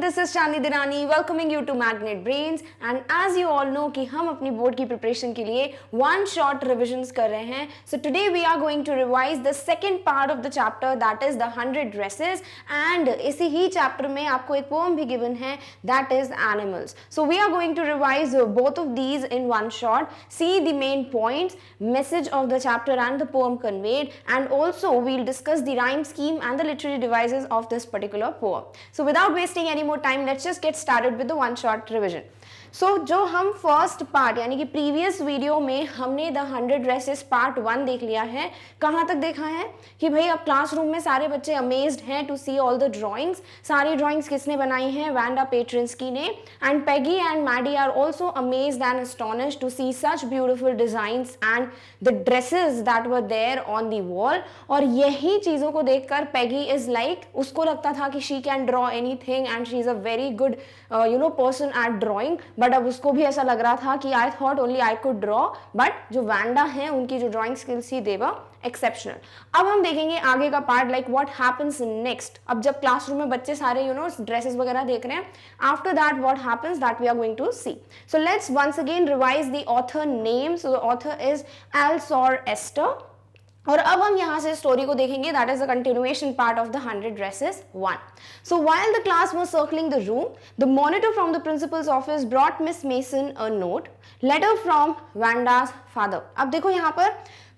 this is Chandni Dirani welcoming you to Magnet Brains and as you all know कि हम अपनी board की preparation के लिए one shot revisions कर रहे हैं. So today we are going to revise the second part of the chapter that is the 100 dresses and इसी ही chapter में आपको एक poem भी given है that is animals. So we are going to revise both of these in one shot, see the main points, message of the chapter and the poem conveyed, and also we'll discuss the rhyme scheme and the literary devices of this particular poem. So without wasting any more time, let's just get started with the one shot revision. So जो हम first part यानी कि previous video में हमने the 100 dresses part 1 देख लिया है. कहाँ तक देखा है कि भाई अब क्लासरूम में सारे बच्चे अमेज्ड हैं to see all the drawings. सारी ड्राइंग्स किसने बनाई हैं? वांडा पेट्रिन्स्की ने. And Peggy and Maddie are also amazed and astonished to see such beautiful designs and the dresses that were there on the wall. और यही चीज़ों को देखकर पेगी इज लाइक उसको लगता था कि she can draw anything and she is a very good person at drawing. But अब उसको भी ऐसा लग रहा था कि I thought only I could draw, but जो वांडा है उनकी जो ड्राइंग स्किल्स थी दे वर एक्सेप्शनल. अब हम देखेंगे आगे का part like what happens next. अब जब क्लासरूम में बच्चे सारे ड्रेसेस वगैरह देख रहे हैं, after that what happens that we are going to see. So let's once again revise the author name. So the author is Eleanor Estes. और अब हम यहाँ से स्टोरी को देखेंगे that is the continuation part of the 100 dresses 1. So while the class was circling the room, the monitor from the principal's office brought Miss Mason a note, letter from Vanda's father. अब देखो यहाँ पर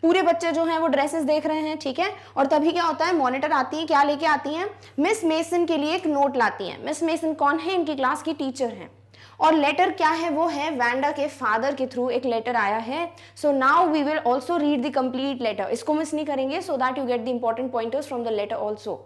पूरे बच्चे जो हैं वो dresses देख रहे हैं, ठीक है. और तभी क्या होता है, मॉनिटर आती है, क्या लेके आती हैं? मिस मेसन के लिए एक नोट लाती हैं. मिस मेसन कौन है? इनकी क्लास की टीचर हैं. और लेटर क्या है? वो है वांडा के फादर के थ्रू एक लेटर आया है. So now we will also read the complete letter. इसको मिस नहीं करेंगे so that you get the important pointers from the letter also.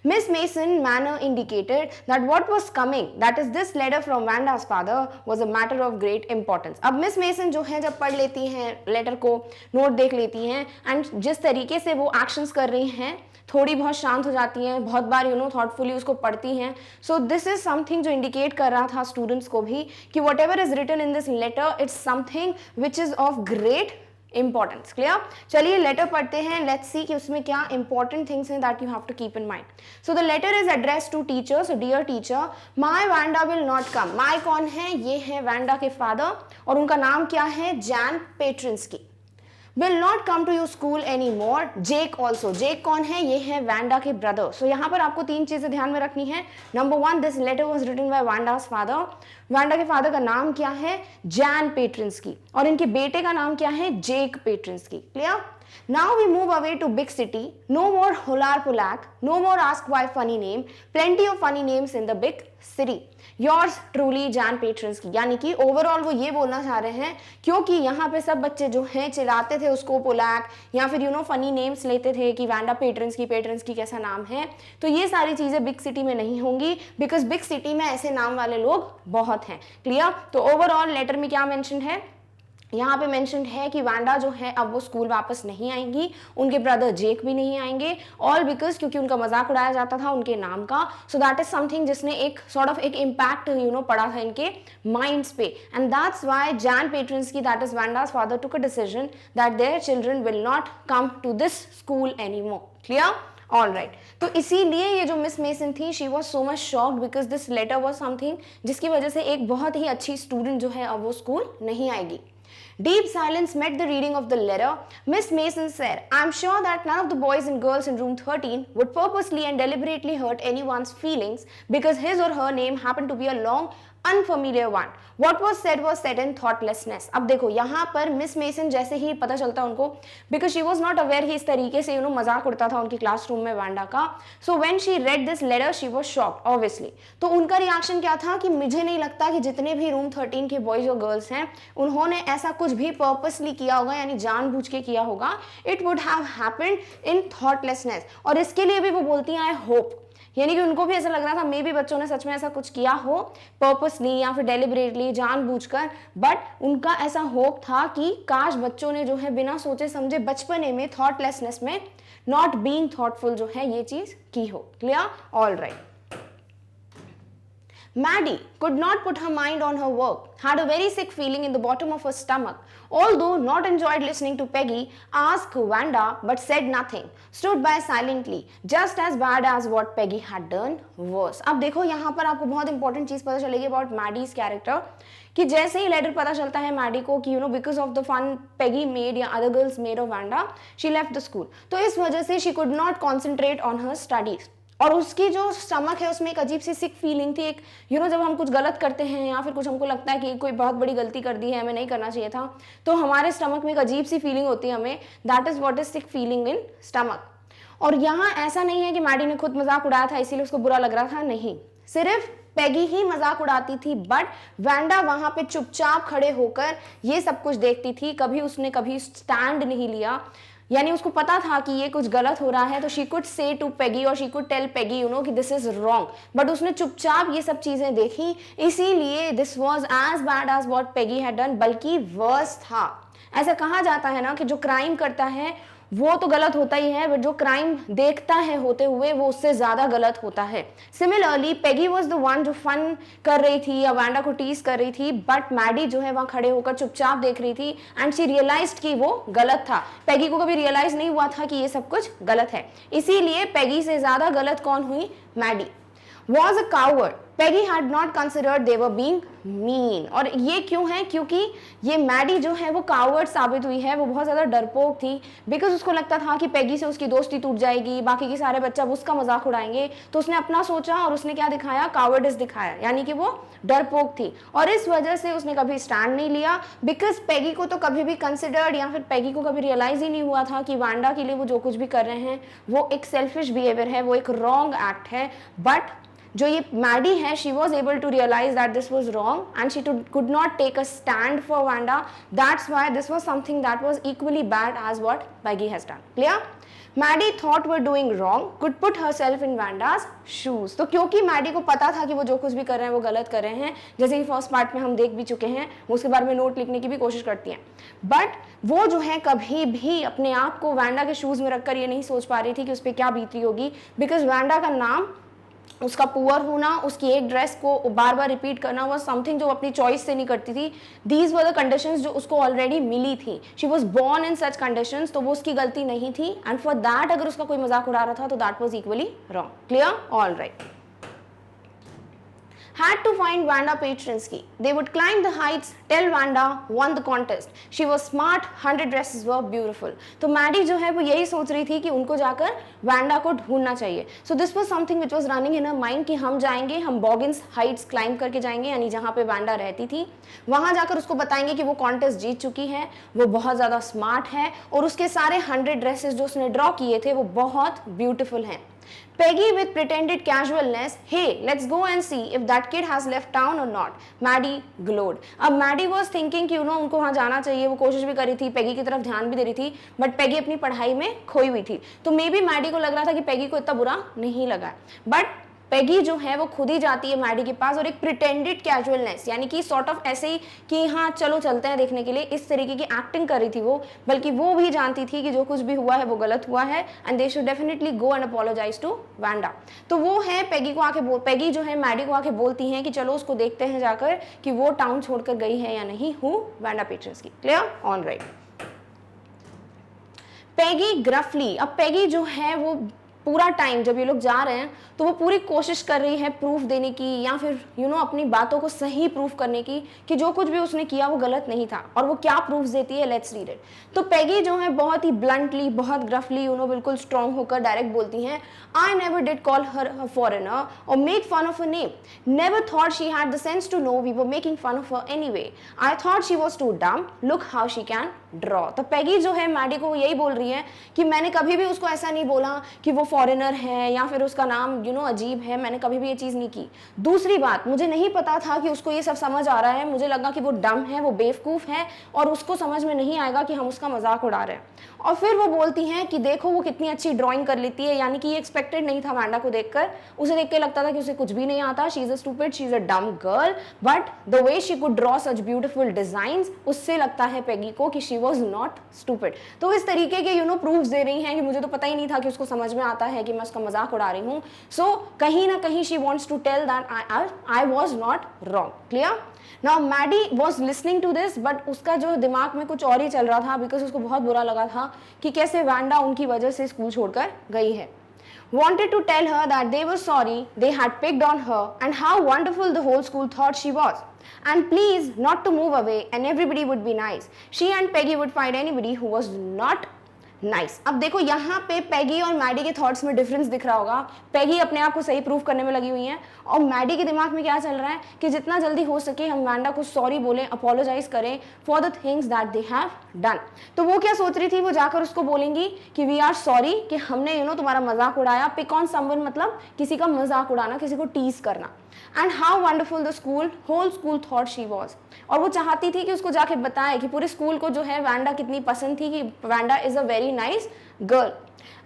Miss Mason manner indicated that what was coming, that is this letter from Vanda's father, was a matter of great importance. अब Miss Mason जो है जब पढ़ लेती हैं letter को, note देख लेती हैं एंड जिस तरीके से वो एक्शंस कर रही हैं, थोड़ी बहुत शांत हो जाती हैं, बहुत बार थॉटफुली उसको पढ़ती हैं. सो दिस इज समथिंग जो इंडिकेट कर रहा था स्टूडेंट्स को भी कि whatever is written in this letter it's something which is of great importance. Clear? चलिए लेटर पढ़ते हैं. लेट्स सी कि उसमें क्या इंपॉर्टेंट थिंग्स हैं that you have to keep in mind. So the letter is address to teacher. So dear teacher, my Wanda will not come. My कौन है? ये है वांडा के फादर और उनका नाम क्या है? Jain पेट्रिन्स्की. will not come to your school anymore. Jake also. Jake कौन है? ये है वांडा के ब्रदर. सो यहाँ पर आपको तीन चीजें ध्यान में रखनी है. नंबर 1, this letter was written by Wanda's father. Wanda के फादर का नाम क्या है? जैन पेट्रिन्स्की. और इनके बेटे का नाम क्या है? जेक पेट्रिन्स्की. Clear? Now we move away to big city. No more holar polak. No more ask why funny name. Plenty of funny names in the big city. Yours truly Jan Petronski. यानी कि ओवरऑल वो ये बोलना चाह रहे हैं क्योंकि यहाँ पे सब बच्चे जो हैं चिल्लाते थे उसको पोलैक या फिर फनी नेम्स लेते थे कि वांडा पेट्रिन्स्की कैसा नाम है. तो ये सारी चीज़ें बिग सिटी में नहीं होंगी बिकॉज बिग सिटी में ऐसे नाम वाले लोग बहुत हैं. क्लियर? तो ओवरऑल लेटर में क्या मेंशन है? यहाँ पे मेंशन है कि वांडा जो है अब वो स्कूल वापस नहीं आएंगी, उनके ब्रदर जेक भी नहीं आएंगे, ऑल बिकॉज क्योंकि उनका मजाक उड़ाया जाता था उनके नाम का. सो दैट इज समथिंग जिसने एक सॉर्ट ऑफ एक इम्पैक्ट पड़ा था इनके माइंड्स पे. And that's why Jan Petronski that is Wanda's father took a decision that their children will not come to this school anymore. Clear? All right. तो इसीलिए ये जो मिस मेसन थी she was so much shocked because this letter was something जिसकी वजह से एक बहुत ही अच्छी स्टूडेंट जो है अब वो स्कूल नहीं आएगी. Deep silence met the reading of the letter. Miss Mason said, I'm sure that none of the boys and girls in room 13 would purposely and deliberately hurt anyone's feelings because his or her name happened to be a long, unfamiliar one. What was said in thoughtlessness. अब देखो यहाँ पर miss mason जैसे ही पता चलता उनको because she was not aware कि इस तरीके से मजाक उड़ता था उनकी क्लासरूम में वांडा का. So when she read this letter she was shocked obviously. तो उनका रिएक्शन क्या था कि मुझे नहीं लगता कि जितने भी रूम 13 के बॉयज और गर्ल्स हैं उन्होंने ऐसा कुछ भी पर्पसली किया होगा यानी जानबूझ के किया होगा. It would have happened in thoughtlessness. और इसके लिए भी वो बोलती हैं आई होप, यानी कि उनको भी ऐसा लग रहा था मे भी बच्चों ने सच में ऐसा कुछ किया हो पर्पसली या फिर डेलिबरेटली जानबूझकर. बट उनका ऐसा होप था कि काश बच्चों ने जो है बिना सोचे समझे बचपने में थॉटलेसनेस में नॉट बीइंग थॉटफुल जो है ये चीज की हो. Clear? All right. Maddie could not put her mind on her work, had a very sick feeling in the bottom of her stomach. Although not enjoyed listening to Peggy ask Wanda, but said nothing, stood by silently, just as bad as what Peggy had done worse. अब देखो यहाँ पर आपको बहुत important चीज पता चलेगी about Maddy's character कि जैसे ही लेटर पता चलता है मैडी को कि because of the fun Peggy made या other girls made of Wanda she left the school, तो इस वजह से she could not concentrate on her studies और उसकी जो स्टमक है उसमें एक अजीब सी सिक फीलिंग थी, एक जब हम कुछ गलत करते हैं या फिर कुछ हमको लगता है कि कोई बहुत बड़ी गलती कर दी है, हमें नहीं करना चाहिए था, तो हमारे स्टमक में एक अजीब सी फीलिंग होती है हमें, that is what is sick feeling in stomach. और यहाँ ऐसा नहीं है कि मैडी ने खुद मजाक उड़ाया था इसीलिए उसको बुरा लग रहा था, नहीं, सिर्फ पेगी ही मजाक उड़ाती थी, बट वांडा वहां पे चुपचाप खड़े होकर ये सब कुछ देखती थी, उसने कभी स्टैंड नहीं लिया, यानी उसको पता था कि ये कुछ गलत हो रहा है, तो she could say to Peggy और शी कुड टेल पेगी कि दिस इज रॉन्ग, बट उसने चुपचाप ये सब चीजें देखी, इसीलिए this was as bad as what Peggy had done, बल्कि वर्स था। ऐसा कहा जाता है ना कि जो क्राइम करता है वो तो गलत होता ही है, बट जो क्राइम देखता है होते हुए वो उससे ज्यादा गलत होता है। Similarly Peggy was the one जो फन कर रही थी या वांडा को टीज कर रही थी, बट मैडी जो है वहां खड़े होकर चुपचाप देख रही थी एंड शी रियलाइज्ड कि वो गलत था। पेगी को कभी रियलाइज नहीं हुआ था कि ये सब कुछ गलत है, इसीलिए पेगी से ज्यादा गलत कौन हुई? Maddie was a coward. Peggy had not considered they were being mean. और ये क्यों है? क्योंकि ये मैडी जो है वो कावर्ड साबित हुई है, वो बहुत ज़्यादा डरपोक थी, बिकॉज उसको लगता था कि पेगी से उसकी दोस्ती टूट जाएगी, बाकी के सारे बच्चे उसका मजाक उड़ाएंगे, तो उसने अपना सोचा और उसने क्या दिखाया? कावर्डिस दिखाया, यानी कि वो डरपोक थी और इस वजह से उसने कभी स्टैंड नहीं लिया, बिकॉज पेगी को तो कभी भी कंसिडर्ड या फिर पेगी को कभी रियलाइज ही नहीं हुआ था कि वांडा के लिए वो जो कुछ भी कर रहे हैं वो एक सेल्फिश बिहेवियर है, वो एक रॉन्ग एक्ट है। बट जो ये मैडी है, she was able to realise that this was wrong and she could not take a stand for Wanda, that's why this was something that was equally bad as what Peggy has done. Clear? Maddie thought were doing wrong could put her self in Wanda's shoes. तो क्योंकि Maddie को पता था कि वो जो कुछ भी कर रहे हैं वो गलत कर रहे हैं, जैसे कि फर्स्ट पार्ट में हम देख भी चुके हैं, उसके बारे में नोट लिखने की भी कोशिश करती हैं, बट वो जो है कभी भी अपने आप को वांडा के शूज में रखकर ये नहीं सोच पा रही थी कि उस पर क्या बीती होगी, बिकॉज वांडा का नाम, उसका पुअर होना, उसकी एक ड्रेस को बार बार रिपीट करना वो समथिंग जो अपनी चॉइस से नहीं करती थी, दीज वर द कंडीशंस जो उसको ऑलरेडी मिली थी, she was born in such conditions, तो वो उसकी गलती नहीं थी एंड फॉर दैट अगर उसका कोई मजाक उड़ा रहा था तो that was equally wrong. Clear? All right. Had to find Wanda Petrinsky. They would climb the heights till Wanda won the contest. She was smart, 100 dresses were beautiful. तो Maddie जो है वो यही सोच रही थी कि उनको जाकर वांडा को ढूंढना चाहिए। So this was something which was running in her mind कि हम जाएंगे, हम बॉगिन्स हाइट्स क्लाइंब करके जाएंगे, यानी जहाँ पे वांडा रहती थी, वहाँ जाकर उसको बताएंगे कि वो कॉन्टेस्ट जीत चुकी है, वो बहुत ज़्यादा स्मार्ट है और उसके सारे 100 ड्रेसेस जो उसने ड्रॉ किए थे वो बहुत ब्यूटीफुल हैं। Peggy with pretended casualness, hey, let's go and see if that kid has left town or not. Maddie glowed. अब Maddie was thinking कि उनको वहाँ जाना चाहिए, वो कोशिश भी कर रही थी, पेगी की तरफ ध्यान भी दे रही थी, बट पेगी अपनी पढ़ाई में खोई हुई थी, तो मे बी मैडी को लग रहा था कि पेगी को इतना बुरा नहीं लगा, बट पेगी जो है वो खुद ही जाती है मैडी के पास और एक प्रिटेंडेड कैजुअलनेस, यानी कि सॉर्ट ऑफ ऐसे ही कि हाँ चलो चलते हैं देखने के लिए, इस तरीके की एक्टिंग कर रही थी वो, बल्कि वो भी जानती थी कि जो कुछ भी हुआ है वो गलत हुआ है and they should definitely go and apologise to Wanda. तो वो है पेगी जो है मैडी को आके बोलती हैं कि चलो उसको देखते हैं जाकर कि वो टाउन छोड़कर गई है या नहीं, हूँ Wanda Petronski. Clear? All right. Peggy gruffly, अब पेगी जो है वो पूरा टाइम जब ये लोग जा रहे हैं तो वो पूरी कोशिश कर रही है प्रूफ देने की या फिर अपनी बातों को सही प्रूफ करने की कि जो कुछ भी उसने किया वो गलत नहीं था, और वो क्या प्रूफ देती है, लेट्स रीड इट। तो पेगी जो है बहुत ही ब्लंटली, बहुत ग्रफली बिल्कुल स्ट्रॉन्ग होकर डायरेक्ट बोलती हैं, I never did call her a foreigner और make fun of her name, never thought she had the sense to know we were making fun of her anyway, I thought she was too dumb, look how she can draw. तो Peggy जो है Maddie को यही बोल रही है कि मैंने कभी भी उसको ऐसा नहीं बोला कि वो फॉरेनर है या फिर उसका नाम अजीब है, मैंने कभी भी ये चीज़ नहीं की। दूसरी बात, मुझे नहीं पता था कि उसको ये सब समझ आ रहा है, मुझे लगा कि वो डम है, वो बेवकूफ़ है और उसको समझ में नहीं आएगा कि हम उसका मजाक उड़ा रहे हैं। और फिर वो बोलती हैं कि देखो वो कितनी अच्छी ड्राइंग कर लेती है, यानी कि ये एक्सपेक्टेड नहीं था वांडा को देखकर, उसे देख के लगता था कि उसे कुछ भी नहीं आता, she is a stupid, she is a dumb girl, but the way she could draw such beautiful designs, उससे लगता है पेगी को कि शी वॉज नॉट स्टूपिड। तो इस तरीके के प्रूफ्स दे रही हैं कि मुझे तो पता ही नहीं था कि उसको समझ में आता जाता है कि मैं उसका मजाक उड़ा रही हूँ. So कहीं ना कहीं she wants to tell that I was not wrong. Clear? Now Maddie was listening to this, but उसका जो दिमाग में कुछ और ही चल रहा था, because उसको बहुत बुरा लगा था कि कैसे वैंडा उनकी वजह से स्कूल छोड़कर गई है. Wanted to tell her that they were sorry they had picked on her and how wonderful the whole school thought she was. And please not to move away and everybody would be nice. She and Peggy would find anybody who was not nice. अब देखो यहाँ पे पैगी और Maddie के thoughts में difference दिख रहा होगा. पैगी अपने आप को सही प्रूव करने में लगी हुई है और मैडी के दिमाग में क्या चल रहा है कि जितना जल्दी हो सके हम वैंडा को सॉरी बोलें, अपोलोजाइज करें for the things that they have done. तो वो क्या सोच रही थी, वो जाकर उसको बोलेंगी कि वी आर सॉरी कि हमने तुम्हारा मजाक उड़ाया. पिक ऑन समवन मतलब किसी का मजाक उड़ाना, किसी को टीज करना. And how wonderful the school whole school thought she was. और वो चाहती थी कि उसको जाके बताए कि पूरे स्कूल को जो है वैंडा कितनी पसंद थी, कि Wanda is a very nice girl.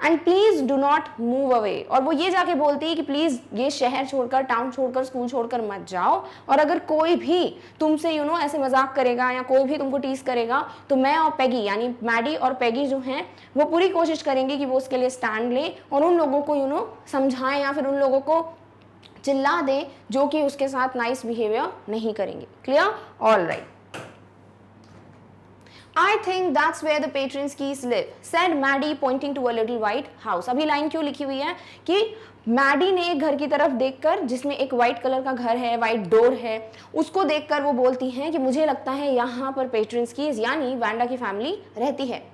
And please do not move away. और वो ये जाके बोलती है कि प्लीज ये शहर छोड़कर, टाउन छोड़कर, स्कूल छोड़कर मत जाओ. और अगर कोई भी तुमसे ऐसे मजाक करेगा या कोई भी तुमको टीज करेगा तो मैं और पैगी यानी मैडी और पैगी जो हैं वो पूरी कोशिश करेंगे कि वो उसके लिए स्टैंड ले और उन लोगों को समझाएं या फिर उन लोगों को चिल्ला दें जो कि उसके साथ नाइस बिहेवियर नहीं करेंगे. Clear? All right. I think that's where the Patronskeys live, said Maddie pointing to a little white house. अभी लाइन क्यों लिखी हुई है कि मैडी ने एक घर की तरफ देखकर, जिसमें एक व्हाइट कलर का घर है, व्हाइट डोर है, उसको देखकर वो बोलती हैं कि मुझे लगता है यहाँ पर पेट्रन्स्कीज यानी वैंडा की फैमिली रहती है.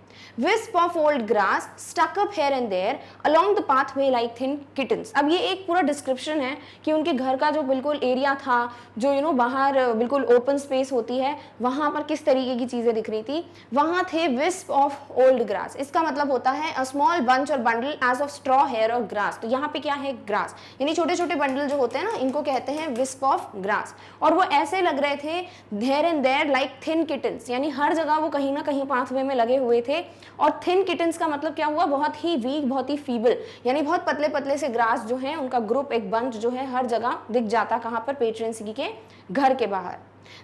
Wisp of old grass stuck up here and there along the pathway like thin kittens. अब ये एक पूरा डिस्क्रिप्शन है कि उनके घर का जो बिल्कुल एरिया था, जो बाहर बिल्कुल ओपन स्पेस होती है, वहाँ पर किस तरीके की चीज़ें दिख रही थी. वहाँ थे wisp of old grass. इसका मतलब होता है a small bunch or bundle as of straw hair or grass. तो यहाँ पे क्या है, ग्रास, यानी छोटे छोटे बंडल जो होते हैं ना, इनको कहते हैं wisp of grass. और वो ऐसे लग रहे थे here and there like thin kittens, यानी हर जगह वो कहीं ना कहीं पाथवे में लगे हुए थे. और थिन किटन्स का मतलब क्या हुआ, बहुत ही वीक, बहुत ही फीबल, यानी बहुत पतले पतले से ग्रास जो है उनका ग्रुप, एक बंच जो है हर जगह दिख जाता. कहाँ पर, पेट्रन्स्की के घर के बाहर.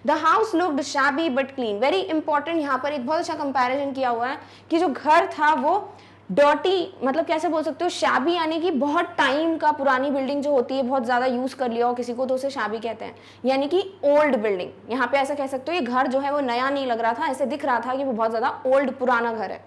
The house looked shabby but clean. Very important, यहाँ पर एक बहुत अच्छा कंपैरिजन किया हुआ है कि जो घर था वो डर्टी, मतलब कैसे बोल सकते हो, शैबी यानी कि बहुत टाइम का, पुरानी बिल्डिंग जो होती है, बहुत ज़्यादा यूज़ कर लिया हो किसी को तो उसे शैबी कहते हैं, यानी कि ओल्ड बिल्डिंग. यहाँ पे ऐसा कह सकते हो ये घर जो है वो नया नहीं लग रहा था, ऐसे दिख रहा था कि वो बहुत ज़्यादा ओल्ड पुराना घर है.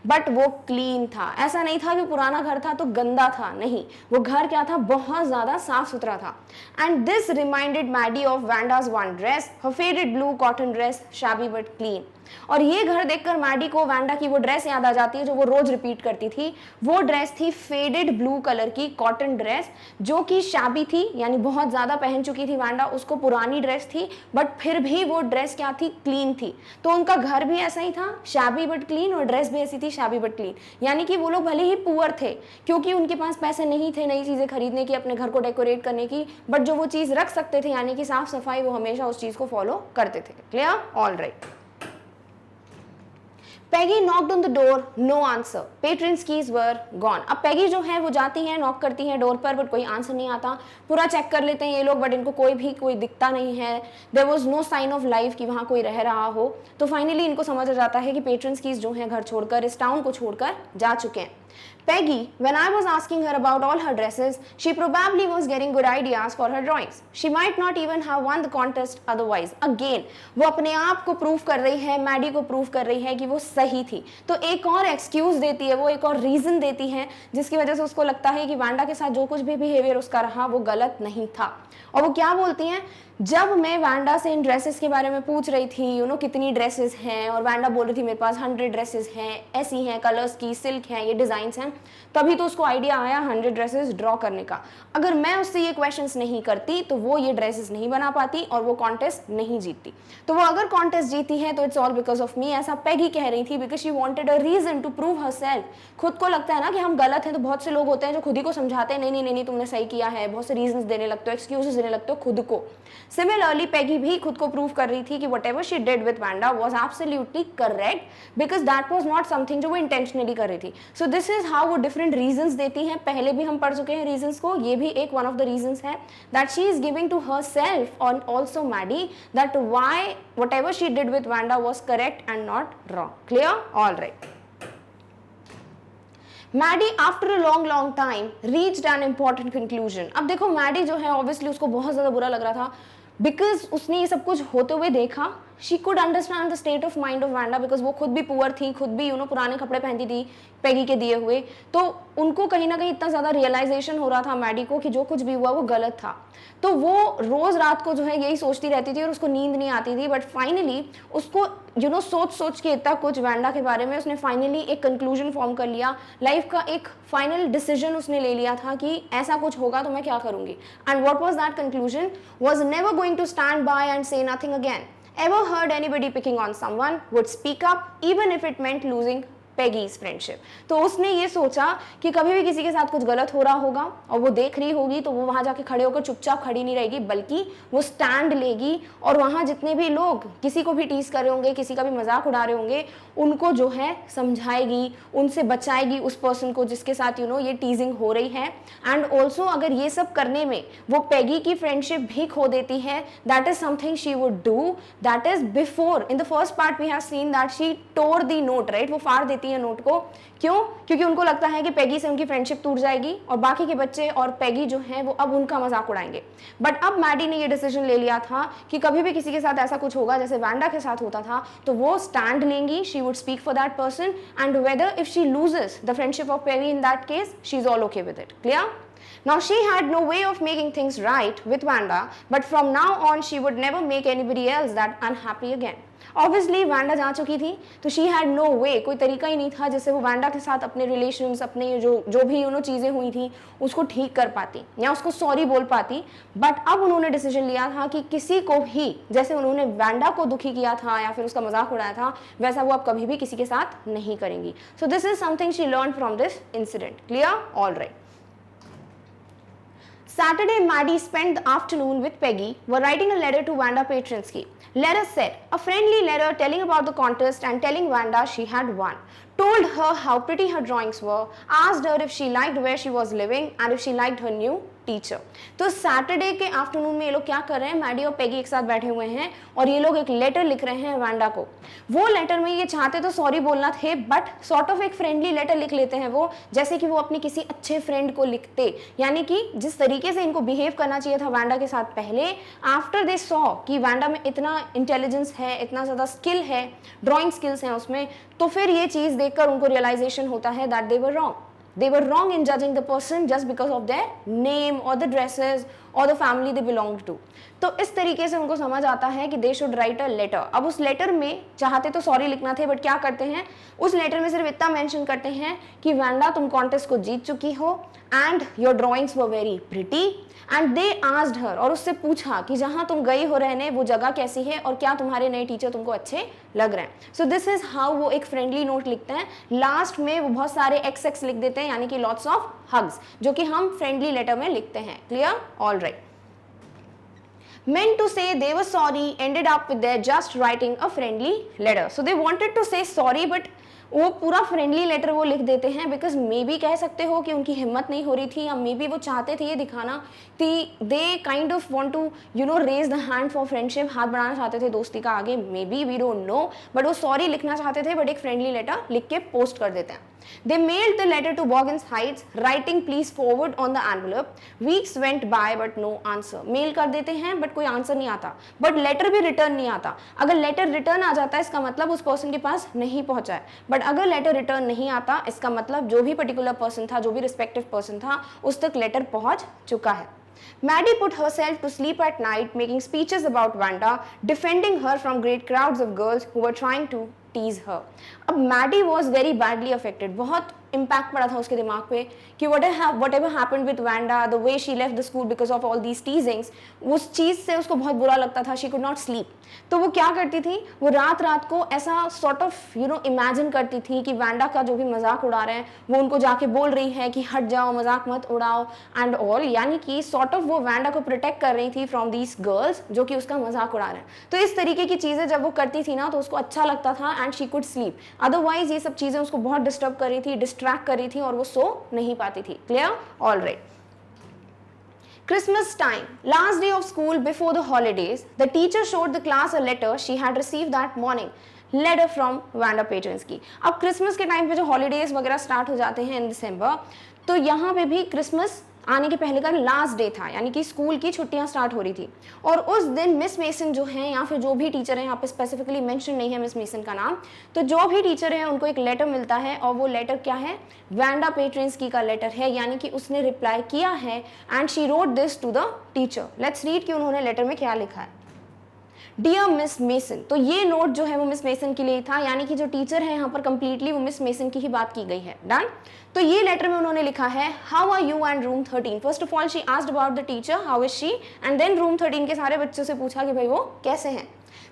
बट वो क्लीन था. ऐसा नहीं था कि पुराना घर था तो गंदा था, नहीं, वो घर क्या था, बहुत ज़्यादा साफ सुथरा था. And this reminded Maddie of Wanda's one dress, her favourite blue cotton dress, shabby but clean. और ये घर देखकर मैडी को वैंडा की वो ड्रेस याद आ जाती है जो वो रोज रिपीट करती थी. वो ड्रेस थी फेडेड ब्लू कलर की कॉटन ड्रेस, जो कि शैबी थी, यानी बहुत ज्यादा पहन चुकी थी वैंडा, उसको पुरानी ड्रेस थी, बट फिर भी वो ड्रेस क्या थी, क्लीन थी. तो उनका घर भी ऐसा ही था, शैबी बट क्लीन, और ड्रेस भी ऐसी थी, शैबी बट क्लीन. यानी कि वो लोग भले ही पुअर थे क्योंकि उनके पास पैसे नहीं थे नई चीजें खरीदने की, अपने घर को डेकोरेट करने की, बट जो वो चीज रख सकते थे यानी कि साफ सफाई, वो हमेशा उस चीज को फॉलो करते थे. Clear? All right. Peggy knocked on the door, no answer. Patronskeys were gone. अब पैगी जो है वो जाती है, नॉक करती है डोर पर, बट कोई आंसर नहीं आता. पूरा चेक कर लेते हैं ये लोग, बट इनको कोई दिखता नहीं है. There was no sign of life कि वहाँ कोई रह रहा हो. तो फाइनली इनको समझ आ जाता है कि पेट्रन्स्कीज जो हैं घर छोड़कर, इस टाउन को छोड़कर जा चुके हैं. Peggy, when I was asking her about all her dresses, she probably was getting good ideas for her drawings. She might not even have won the contest otherwise. Again, वो अपने आप को प्रूव कर रही है, मैडी को prove कर रही है कि वो सही थी. तो एक और एक्सक्यूज देती है, वो एक और रीजन देती है जिसकी वजह से उसको लगता है कि वैंडा के साथ जो कुछ भी बिहेवियर उसका रहा वो गलत नहीं था. और वो क्या बोलती हैं, जब मैं वैंडा से इन ड्रेसेस के बारे में पूछ रही थी, कितनी ड्रेसेस हैं, और वैंडा बोल रही थी मेरे पास 100 ड्रेसेस हैं, ऐसी हैं, कलर्स की, सिल्क हैं, ये डिज़ाइंस हैं, तभी तो उसको आइडिया आया 100 ड्रेसेस ड्रॉ करने का. अगर मैं उससे ये क्वेश्चंस नहीं करती तो वो ये ड्रेसेस नहीं बना पाती और वो कॉन्टेस्ट नहीं जीतती. तो वो अगर कॉन्टेस्ट जीती है तो it's all because of me, ऐसा पैगी कह रही थी, because she wanted a reason to prove herself. खुद को लगता है ना कि हम गलत हैं, तो बहुत से लोग होते हैं जो खुद ही को समझाते हैं, नहीं तुमने सही किया है, बहुत से रीजंस देने लगते हो, एक्सक्यूजेस देने लगते हो खुद को. सिमिलरली पैगी भी खुद को प्रूव कर रही थी कि whatever she did with Wanda was absolutely correct, because that was not something जो वो इंटेंशनली कर रही थी. सो दिस इज हाउ वो डिफरेंट रीजंस देती हैं. पहले भी हम पढ़ चुके हैं रीजंस को, ये भी एक वन ऑफ द रीजंस है that she is giving to her self और also Maddie that why whatever she did with Wanda was correct and not wrong. Clear? All right. Maddie after a long time reached an important conclusion. अब देखो Maddie जो है obviously उसको बहुत ज्यादा बुरा लग रहा था बिकॉज उसने ये सब कुछ होते हुए देखा। She could understand the state of mind of Wanda because वो खुद भी पुअर थी, खुद भी पुराने कपड़े पहनती थी पेगी के दिए हुए, तो उनको कहीं ना कहीं इतना ज़्यादा रियलाइजेशन हो रहा था मैडी को कि जो कुछ भी हुआ वो गलत था। तो वो रोज़ रात को जो है यही सोचती रहती थी और उसको नींद नहीं आती थी। बट फाइनली उसको सोच सोच के इतना कुछ वैंडा के बारे में उसने फाइनली एक कंक्लूजन फॉर्म कर लिया, लाइफ का एक फाइनल डिसीजन उसने ले लिया था कि ऐसा कुछ होगा तो मैं क्या करूंगी। And what was that conclusion was never going to stand by and say nothing again. Ever heard anybody picking on someone would speak up even if it meant losing Peggy's friendship. तो उसने ये सोचा कि कभी भी किसी के साथ कुछ गलत हो रहा होगा और वो देख रही होगी तो वो वहां जाके खड़े होकर चुपचाप खड़ी नहीं रहेगी, बल्कि वो स्टैंड लेगी और वहां जितने भी लोग किसी को भी टीज कर रहे होंगे, किसी का भी मजाक उड़ा रहे होंगे, उनको जो है समझाएगी, उनसे बचाएगी उस पर्सन को जिसके साथ ये टीजिंग हो रही है। एंड ऑल्सो अगर ये सब करने में वो पेगी की फ्रेंडशिप भी खो देती है, that is something she would do. That is before in the first part we have seen that she tore the note, right, वो फाड़ देती है नोट को। क्यों? क्योंकि उनको लगता है कि पेगी से उनकी फ्रेंडशिप टूट जाएगी और बाकी के बच्चे और पेगी जो है वो अब उनका मजाक उड़ाएंगे। बट अब मैडी ने ये डिसीजन ले लिया था कि कभी भी किसी के साथ ऐसा कुछ होगा जैसे वैंडा के साथ होता था तो वो स्टैंड लेंगी, she would speak for that person and whether if she loses the friendship of Peggy in that case she is all okay with it. Clear? Now she had no way of making things right with Wanda, but from now on she would never make anybody else that unhappy again. Obviously Wanda जा चुकी थी तो she had no way, कोई तरीका ही नहीं था जिससे वो Wanda के साथ अपने relations, अपने जो भी चीज़ें हुई थी उसको ठीक कर पाती या उसको सॉरी बोल पाती। बट अब उन्होंने डिसीजन लिया था कि किसी को भी जैसे उन्होंने Wanda को दुखी किया था या फिर उसका मजाक उड़ाया था वैसा वो अब कभी भी किसी के साथ नहीं करेंगी। सो this is something she learn from this incident. Clear? All right. Saturday, Maddie spent the afternoon with Peggy were writing a letter to Wanda Petrinsky. Letter said, a friendly letter telling about the contest and telling Wanda she had won. Told her how pretty her drawings were, asked her if she liked where she was living and if she liked her new teacher. तो Saturday के afternoon में ये लोग क्या कर रहे हैं, Maddie और पेगी एक साथ बैठे हुए हैं और ये लोग एक लेटर लिख रहे हैं वैंडा को। वो लेटर में ये चाहते तो सॉरी बोलना थे बट सॉर्ट ऑफ एक फ्रेंडली लेटर लिख लेते हैं वो, जैसे कि वो अपने किसी अच्छे फ्रेंड को लिखते। यानी कि जिस तरीके से इनको बिहेव करना चाहिए था वैंडा के साथ पहले, आफ्टर दे सॉ कि वैंडा में इतना इंटेलिजेंस है, इतना ज़्यादा स्किल है, ड्रॉइंग स्किल्स हैं उसमें, तो फिर ये चीज़ देखकर उनको रियलाइजेशन होता है that they were wrong. They were wrong in judging the person just because of their name or the dresses or the family they belonged to. तो इस तरीके से उनको समझ आता है कि they should write a letter. अब उस लेटर में चाहते तो सॉरी लिखना थे बट क्या करते हैं, उस लेटर में सिर्फ इतना मेंशन करते हैं कि वैंडा तुम कॉन्टेस्ट को जीत चुकी हो and your drawings were very pretty and they asked her, और उससे पूछा कि जहां तुम गई हो रहने वो जगह कैसी है और क्या तुम्हारे नए टीचर तुमको अच्छे लग रहे हैं। सो दिस इज हाउ वो एक फ्रेंडली नोट लिखते हैं। लास्ट में वो बहुत सारे XX लिख देते हैं यानी कि लॉट्स ऑफ हग्स, जो कि हम फ्रेंडली लेटर में लिखते हैं। Clear? All right. Meant to say they were sorry ended up with their just writing a friendly letter. So they wanted to say sorry but वो पूरा फ्रेंडली लेटर वो लिख देते हैं बिकॉज मे बी कह सकते हो कि उनकी हिम्मत नहीं हो रही थी या मे बी वो चाहते थे ये दिखाना कि they kind of want to raise the hand for friendship, हाथ बढ़ाना चाहते थे दोस्ती का आगे, maybe we don't know, but वो सॉरी लिखना चाहते थे बट एक फ्रेंडली लेटर लिख के पोस्ट कर देते हैं। They mailed the letter to Boggins Heights, writing please forward on the envelope. Weeks went by but no answer. Mail कर देते हैं बट कोई आंसर नहीं आता, बट लेटर भी रिटर्न नहीं आता। अगर लेटर रिटर्न आ जाता है इसका मतलब उस पर्सन के पास नहीं पहुंचा है, बट अगर लेटर रिटर्न नहीं आता इसका मतलब जो भी पर्टिकुलर पर्सन था, जो भी रिस्पेक्टिव पर्सन था, उस तक लेटर पहुंच चुका है। Maddie put herself to sleep at night, making speeches about Wanda, defending her from great crowds of girls who were trying to tease her. अब Maddie was very badly affected, बहुत impact पड़ा था उसके दिमाग पे कि whatever happened with Wanda, the way she left the school because of all these teasings, उस चीज़ से उसको बहुत बुरा लगता था। she could not sleep. तो वो क्या करती थी, वो रात रात को ऐसा सॉर्ट ऑफ इमेजिन करती थी कि वैंडा का जो भी मजाक उड़ा रहे हैं वो उनको जाके बोल रही है कि हट जाओ, मजाक मत उड़ाओ एंड ऑल, यानी कि सॉर्ट ऑफ वो वैंडा को प्रोटेक्ट कर रही थी फ्रॉम दीज गर्ल्स जो कि उसका मजाक उड़ा रहे हैं। तो इस तरीके की चीज़ें जब वो करती थी ना तो उसको अच्छा लगता था and she could sleep. Otherwise ये सब चीज़ें उसको बहुत डिस्टर्ब कर रही थी, डिस्ट्रैक्ट कर रही थी और वो सो नहीं पाती थी। Clear? All right. Christmas time, last day of school before the holidays, the teacher showed the class a letter she had received that morning. Letter from Wanda Petronski. अब क्रिसमस के टाइम पे जो हॉलीडेज वगैरह start हो जाते हैं इन दिसंबर, तो यहाँ पे भी क्रिसमस आने के पहले का लास्ट डे था, यानी कि स्कूल की छुट्टियां स्टार्ट हो रही थी। और उस दिन मिस मेसन जो हैं या फिर जो भी टीचर हैं, यहाँ पे स्पेसिफिकली मेंशन नहीं है मिस मेसन का नाम, तो जो भी टीचर है उनको एक लेटर मिलता है और वो लेटर क्या है, वांडा पेट्रिन्स्की का लेटर है, यानी कि उसने रिप्लाई किया है and she wrote this to the teacher. Let's read कि उन्होंने लेटर में क्या लिखा है। डियर मिस मेसन, तो ये नोट जो है वो मिस मेसन के लिए था, यानी कि जो टीचर है यहाँ पर कंप्लीटली वो मिस मेसन की ही बात की गई है। डन। तो ये लेटर में उन्होंने लिखा है, how are you and room 13। First of all she asked about the teacher, how is she, and then room 13 के सारे बच्चों से पूछा कि भाई वो कैसे हैं।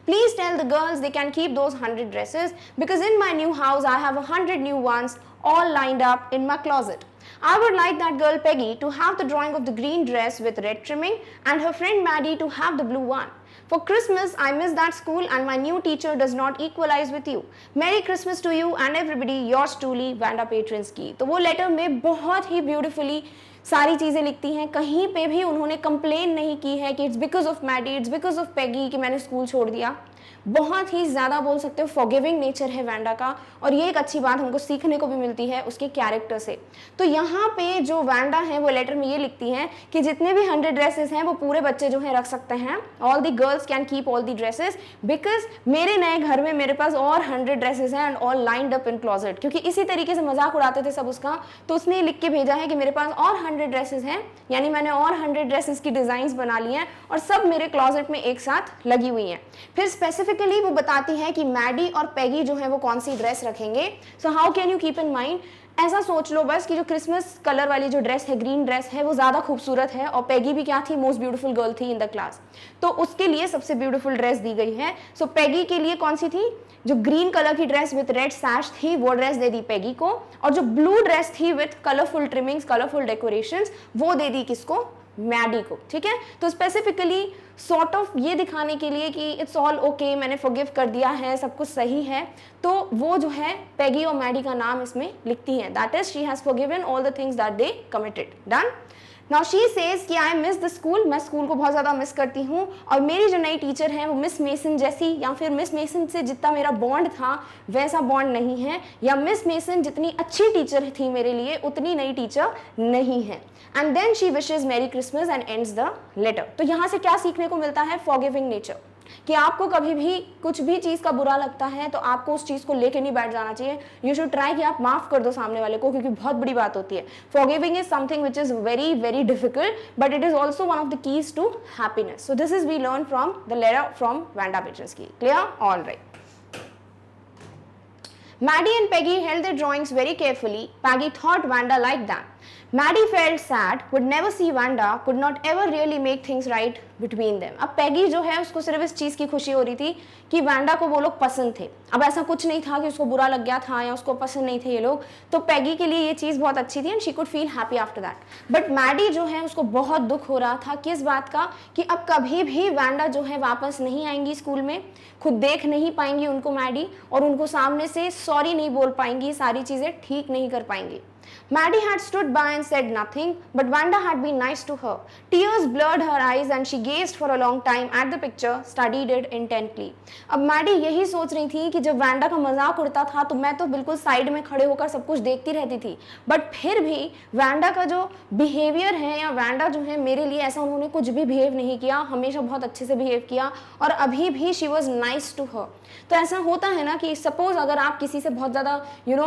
Please tell the girls they can keep those 100 dresses because in my new house I have 100 new ones all lined up in my closet. I would like that girl Peggy to have the drawing of the green dress with red trimming and her friend Maddie to have the blue one. For Christmas, I miss that school and my new teacher does not equalize with you. Merry Christmas to you and everybody, yours truly, Wanda Petrinsky. तो वो letter में बहुत ही beautifully सारी चीज़ें लिखती हैं, कहीं पे भी उन्होंने कंप्लेन नहीं की है कि it's because of Maddie, it's because of Peggy कि मैंने स्कूल छोड़ दिया। बहुत ही ज़्यादा बोल सकते हो फॉरगिविंग नेचर है वांडा का, और ये एक अच्छी बात हमको सीखने को भी मिलती है उसके कैरेक्टर से। तो यहाँ पे जो वांडा है वो लेटर में ये लिखती हैं कि जितने भी 100 ड्रेसेस हैं वो पूरे बच्चे जो हैं रख सकते हैं, all the girls can keep all the dresses because मेरे नए घर में मेरे पास और 100 ड्रेसेस हैं and all lined up in closet. क्योंकि इसी तरीके से मजाक उड़ाते थे सब उसका, तो उसने लिख के भेजा है कि मेरे पास और 100 ड्रेसेस हैं, यानी मैंने और 100 ड्रेसेस की डिजाइंस बना ली हैं और सब मेरे क्लोजेट में एक साथ लगी हुई हैं। फिर स्पेसिफिकली वो बताती है कि मैडी और पेगी जो है वो कौन सी ड्रेस रखेंगे। So how can you keep in mind, ऐसा सोच लो बस कि जो क्रिसमस कलर वाली जो ड्रेस है, ग्रीन ड्रेस है, वो ज़्यादा खूबसूरत है और पेगी भी क्या थी, मोस्ट ब्यूटीफुल गर्ल थी इन द क्लास, तो उसके लिए सबसे ब्यूटीफुल ड्रेस दी गई है। सो पेगी के लिए कौन सी थी, जो ग्रीन कलर की ड्रेस विथ रेड सैश थी वो ड्रेस दे दी पेगी को, और जो ब्लू ड्रेस थी with colourful trimmings, colourful decorations, वो दे दी किसको, मैडी को। ठीक है, तो स्पेसिफिकली सॉर्ट ऑफ ये दिखाने के लिए कि इट्स ऑल ओके, मैंने फॉरगिव कर दिया है, सब कुछ सही है, तो वो जो है पेगी और मैडी का नाम इसमें लिखती हैं, that is she has forgiven all the things that they committed. Done. Now she says कि आई मिस द स्कूल, मैं स्कूल को बहुत ज़्यादा मिस करती हूँ, और मेरी जो नई टीचर है वो मिस मेसन जैसी, या फिर मिस मेसन से जितना मेरा बॉन्ड था वैसा बॉन्ड नहीं है, या मिस मेसन जितनी अच्छी टीचर थी मेरे लिए उतनी नई टीचर नहीं है। And then she wishes merry Christmas and ends the letter. तो यहाँ से क्या सीखने को मिलता है, फॉरगिविंग नेचर, कि आपको कभी भी कुछ भी चीज़ का बुरा लगता है तो आपको उस चीज़ को लेके नहीं बैठ जाना चाहिए। यू शुड ट्राई कि आप माफ़ कर दो सामने वाले को, क्योंकि बहुत बड़ी बात होती है। Forgiving is something which is very very difficult, but it is also one of the keys to happiness. So this is we learn from the letter from Wanda Petronski. Clear? All right. Maddie and Peggy held their drawings very carefully. Peggy thought Wanda liked them. Maddie felt sad, would never see Wanda, could not ever really make things right between them. अब पैगी जो है उसको सिर्फ इस चीज़ की खुशी हो रही थी कि वांडा को वो लोग पसंद थे। अब ऐसा कुछ नहीं था कि उसको बुरा लग गया था या उसको पसंद नहीं थे ये लोग, तो पैगी के लिए ये चीज़ बहुत अच्छी थी and she could feel happy after that. But Maddie जो है उसको बहुत दुख हो रहा था किस बात का, कि अब कभी भी वांडा जो है वापस नहीं आएंगी स्कूल में, खुद देख नहीं पाएंगी उनको मैडी, और उनको सामने से सॉरी नहीं बोल पाएंगी, सारी चीज़ें ठीक नहीं कर पाएंगी। Maddie had stood by and said nothing, but Wanda had been nice to her. Tears blurred her eyes and she gazed for a long time at the picture, studied it intently. अब Maddie यही सोच रही थी कि जब Wanda का मजाक उड़ता था तो मैं तो बिल्कुल साइड में खड़े होकर सब कुछ देखती रहती थी, बट फिर भी वांडा का जो बिहेवियर है या वांडा जो है मेरे लिए ऐसा उन्होंने कुछ भी बिहेव नहीं किया, हमेशा बहुत अच्छे से बिहेव किया, और अभी भी she was nice to her. तो ऐसा होता है ना कि सपोज अगर आप किसी से बहुत ज़्यादा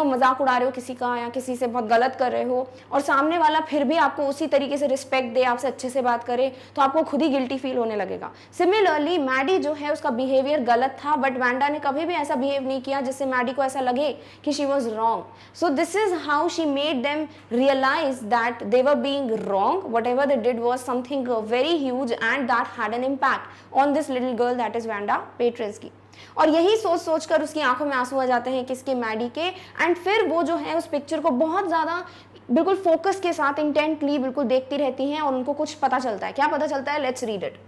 मजाक उड़ा रहे हो किसी का, या किसी से बहुत गलत कर रहे हो, और सामने वाला फिर भी आपको उसी तरीके से रिस्पेक्ट दे, आपसे अच्छे से बात करे, तो आपको खुद ही गिल्टी फील होने लगेगा। सिमिलरली मैडी जो है उसका बिहेवियर गलत था, बट वांडा ने कभी भी ऐसा बिहेव नहीं किया जिससे मैडी को ऐसा लगे कि she was wrong. So this is how she made them realise that they were being wrong, whatever they did was something very huge and that had an impact on this little girl that is Wanda Petronski. और यही सोच सोच कर उसकी आंखों में आंसू आ जाते हैं किसके, मैडी के। एंड फिर वो जो है उस पिक्चर को बहुत ज़्यादा बिल्कुल फोकस के साथ इंटेंटली बिल्कुल देखती रहती हैं, और उनको कुछ पता चलता है। क्या पता चलता है? Let's read it.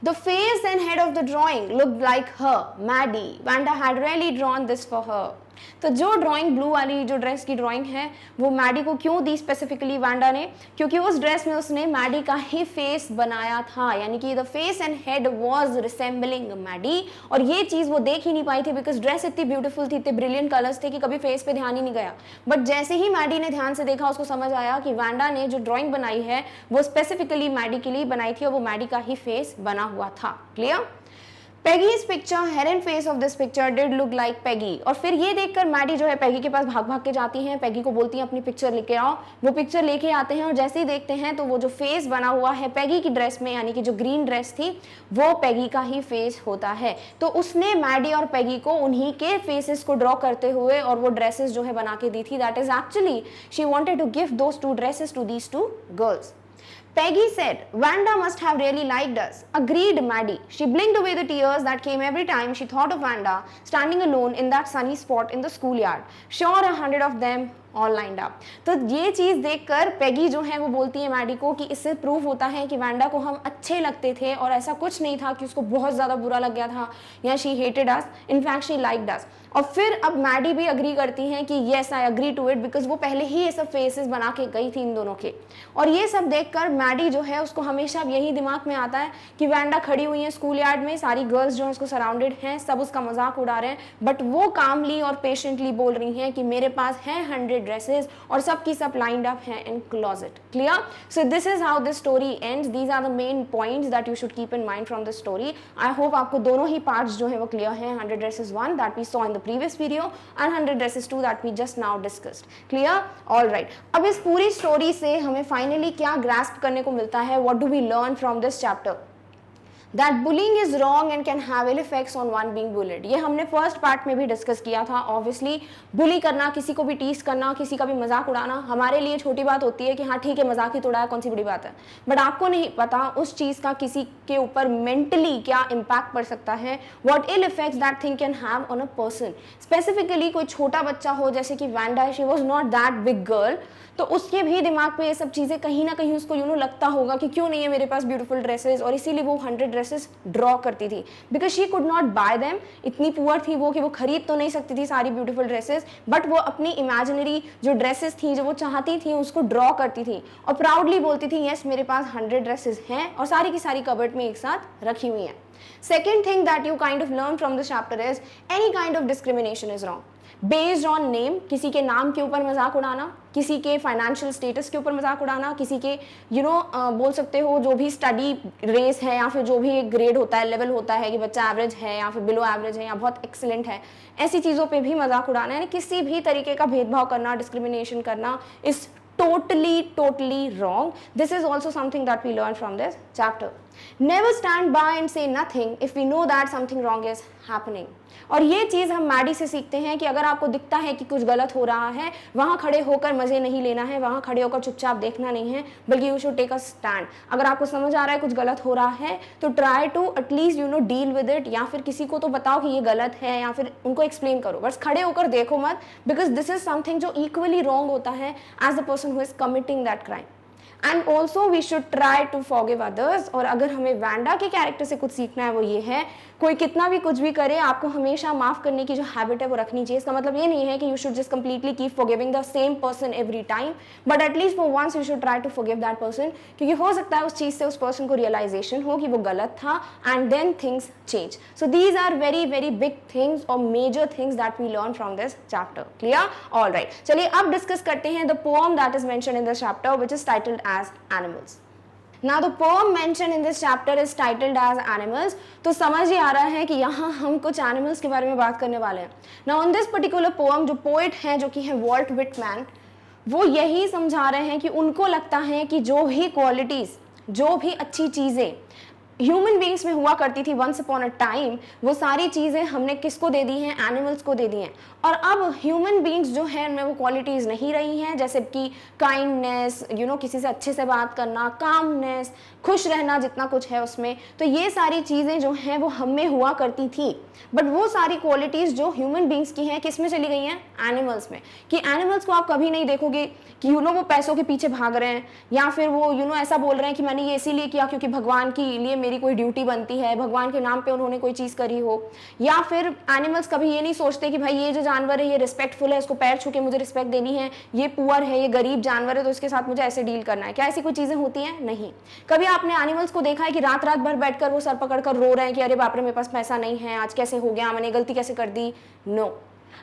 The face and head of the drawing looked like her, Maddie. Wanda had really drawn this for her. तो जो ड्राइंग ब्लू वाली जो ड्रेस की ड्राइंग है वो मैडी को क्यों दी स्पेसिफिकली वांडा ने, क्योंकि उस ड्रेस में उसने मैडी का ही फेस बनाया था, यानी कि the face and head was resembling Maddie. और ये चीज वो देख ही नहीं पाई थी बिकॉज ड्रेस इतनी ब्यूटीफुल थी, इतने ब्रिलियंट कलर्स थे कि कभी फेस पे ध्यान ही नहीं गया। बट जैसे ही मैडी ने ध्यान से देखा उसको समझ आया कि वांडा ने जो ड्राइंग बनाई है वो स्पेसिफिकली मैडी के लिए बनाई थी और वो मैडी का ही फेस बना हुआ था। Clear? Peggy's picture, head and face of this picture did look like Peggy। और फिर ये देखकर मैडी जो है पैगी के पास भाग भाग के जाती हैं, पैगी को बोलती हैं अपनी पिक्चर लेके आओ। वो पिक्चर लेके आते हैं और जैसे ही देखते हैं तो वो जो फेस बना हुआ है पैगी की ड्रेस में, यानी कि जो ग्रीन ड्रेस थी वो पैगी का ही फेस होता है। तो उसने मैडी और पैगी को उन्हीं के फेसेस को ड्रॉ करते हुए और वो ड्रेसेस जो है बना के दी थी। That is actually she wanted to give those two dresses to these two girls. Peggy said, Wanda must have really liked us. Agreed, Maddie. She blinked away the tears that came every time she thought of Wanda standing alone in that sunny spot in the schoolyard. Sure, 100 of them all lined up. तो ये चीज़ देखकर पैगी जो है वो बोलती है Maddie को कि इससे प्रूव होता है कि वांडा को हम अच्छे लगते थे और ऐसा कुछ नहीं था कि उसको बहुत ज़्यादा बुरा लग गया था या she hated us, in fact she liked us. और फिर अब मैडी भी अग्री करती हैं कि yes I agree to it because वो पहले ही ये सब फेसेस बना के गई थी इन दोनों के। और ये सब देखकर मैडी जो है उसको हमेशा यही दिमाग में आता है कि वांडा खड़ी हुई है स्कूल यार्ड में, सारी गर्ल्स जो है उसको सराउंडेड हैं, सब उसका मजाक उड़ा रहे हैं, बट वो कामली और पेशेंटली बोल रही हैं कि मेरे पास है 100 ड्रेसेस और सब की सब लाइंड अप हैं in closet. Clear? So this is how this story ends. These are the main points that you should keep in mind from this story. I hope आपको दोनों ही पार्ट्स जो है वो क्लियर हैं। 100 dresses 1 that we saw in the previous video and 100 dresses 2 that we just now discussed. Clear? All right. अब इस पूरी story से हमें फाइनली क्या ग्रास्प करने को मिलता है? What do we learn from this chapter? That bullying is wrong and can have ill effects on one being bullied। ये हमने फर्स्ट पार्ट में भी डिस्कस किया था। ऑब्वियसली बुली करना, किसी को भी टीज करना, किसी का भी मजाक उड़ाना हमारे लिए छोटी बात होती है कि हाँ ठीक है मजाक ही तो उड़ाया, कौन सी बड़ी बात है। बट आपको नहीं पता उस चीज़ का किसी के ऊपर मेंटली क्या इम्पैक्ट पड़ सकता है। What ill effects that thing can have on a person. Specifically कोई छोटा बच्चा हो जैसे कि Wanda, she was not that big girl, तो उसके भी दिमाग पे ये सब चीज़ें कहीं ना कहीं उसको लगता होगा कि क्यों नहीं है मेरे पास ब्यूटीफुल ड्रेसेस, और इसीलिए वो 100 ड्रेसेस ड्रॉ करती थी because she could not bye them. इतनी पुअर थी वो कि वो खरीद तो नहीं सकती थी सारी ब्यूटीफुल ड्रेसेस, बट वो अपनी इमेजिनरी जो ड्रेसेस थी जो वो चाहती थी उसको ड्रॉ करती थी और प्राउडली बोलती थी यस मेरे पास 100 ड्रेसेस हैं और सारी की सारी कबर्ड में एक साथ रखी हुई हैं। Second thing that you kind of learn from this chapter is any kind of discrimination is wrong. Based on name, किसी के नाम के ऊपर मजाक उड़ाना, किसी के फाइनेंशियल स्टेटस के ऊपर मजाक उड़ाना, किसी के बोल सकते हो जो भी स्टडी रेस है या फिर जो भी एक ग्रेड होता है, लेवल होता है कि बच्चा एवरेज है या फिर बिलो एवरेज है या बहुत एक्सीलेंट है, ऐसी चीज़ों पे भी मजाक उड़ाना, यानी किसी भी तरीके का भेदभाव करना, डिस्क्रिमिनेशन करना इस totally wrong. This is also something that we learn from this chapter. Never stand by and say nothing if we know that something wrong is happening. और ये चीज़ हम मैडी से सीखते हैं कि अगर आपको दिखता है कि कुछ गलत हो रहा है, वहाँ खड़े होकर मज़े नहीं लेना है, वहाँ खड़े होकर चुपचाप देखना नहीं है, बल्कि you should take a stand. अगर आपको समझ आ रहा है कुछ गलत हो रहा है तो try to at least deal with it, या फिर किसी को तो बताओ कि ये गलत है या फिर उनको एक्सप्लेन करो, बस खड़े होकर देखो मत, बिकॉज दिस इज समथिंग जो इक्वली रॉन्ग होता है as the person who is committing that crime. And also we should try to forgive others. और अगर हमें वांडा के कैरेक्टर से कुछ सीखना है वो ये है, कोई कितना भी कुछ भी करे आपको हमेशा माफ करने की जो हैबिट है वो रखनी चाहिए। इसका मतलब ये नहीं है कि you should just completely keep forgiving the same person every time, but at least for once you should try to forgive that person, क्योंकि हो सकता है उस चीज़ से उस पर्सन को रियलाइजेशन हो कि वो गलत था and then things change. So these are very big things और major things that we learn from this chapter. Clear? All right, चलिए अब डिस्कस करते हैं the poem that is mentioned in this chapter which is titled as animals. Now the poem mentioned in this chapter is titled as animals। तो समझ ही आ रहा है कि यहाँ हम कुछ एनिमल्स के बारे में बात करने वाले हैं। Now in this particular poem जो पोएट हैं जो कि है वॉल्ट विटमैन, वो यही समझा रहे हैं कि उनको लगता है कि जो भी क्वालिटीज़, जो भी अच्छी चीज़ें ह्यूमन बींग्स में हुआ करती थी वंस अपॉन अ टाइम, वो सारी चीज़ें हमने किसको दे दी हैं? एनिमल्स को दे दी हैं। और अब ह्यूमन बींग्स जो हैं उनमें वो क्वालिटीज़ नहीं रही हैं, जैसे कि काइंडनेस, किसी से अच्छे से बात करना, कामनेस, खुश रहना, जितना कुछ है उसमें, तो ये सारी चीज़ें जो हैं वो हम में हुआ करती थी। बट वो सारी क्वालिटीज़ जो ह्यूमन बींग्स की हैं किस में चली गई हैं? एनिमल्स में। कि एनिमल्स को आप कभी नहीं देखोगे कि वो पैसों के पीछे भाग रहे हैं या फिर वो ऐसा बोल रहे हैं कि मैंने ये इसीलिए किया क्योंकि भगवान के लिए मेरी कोई ड्यूटी बनती है, भगवान के नाम पे उन्होंने कोई चीज़ करी हो। या फिर एनिमल्स कभी ये नहीं सोचते कि भाई ये जो जानवर है ये रिस्पेक्टफुल है, इसको पैर छू के मुझे रिस्पेक्ट देनी है, ये पुअर है, ये गरीब जानवर है तो इसके साथ मुझे ऐसे डील करना है। क्या ऐसी कोई चीज़ें होती हैं? नहीं। कभी आपने एनिमल्स को देखा है कि रात रात भर बैठकर वो सर पकड़ कर रो रहे हैं कि अरे बाप रे मेरे पास पैसा नहीं है, आज कैसे हो गया, मैंने गलती कैसे कर दी? No.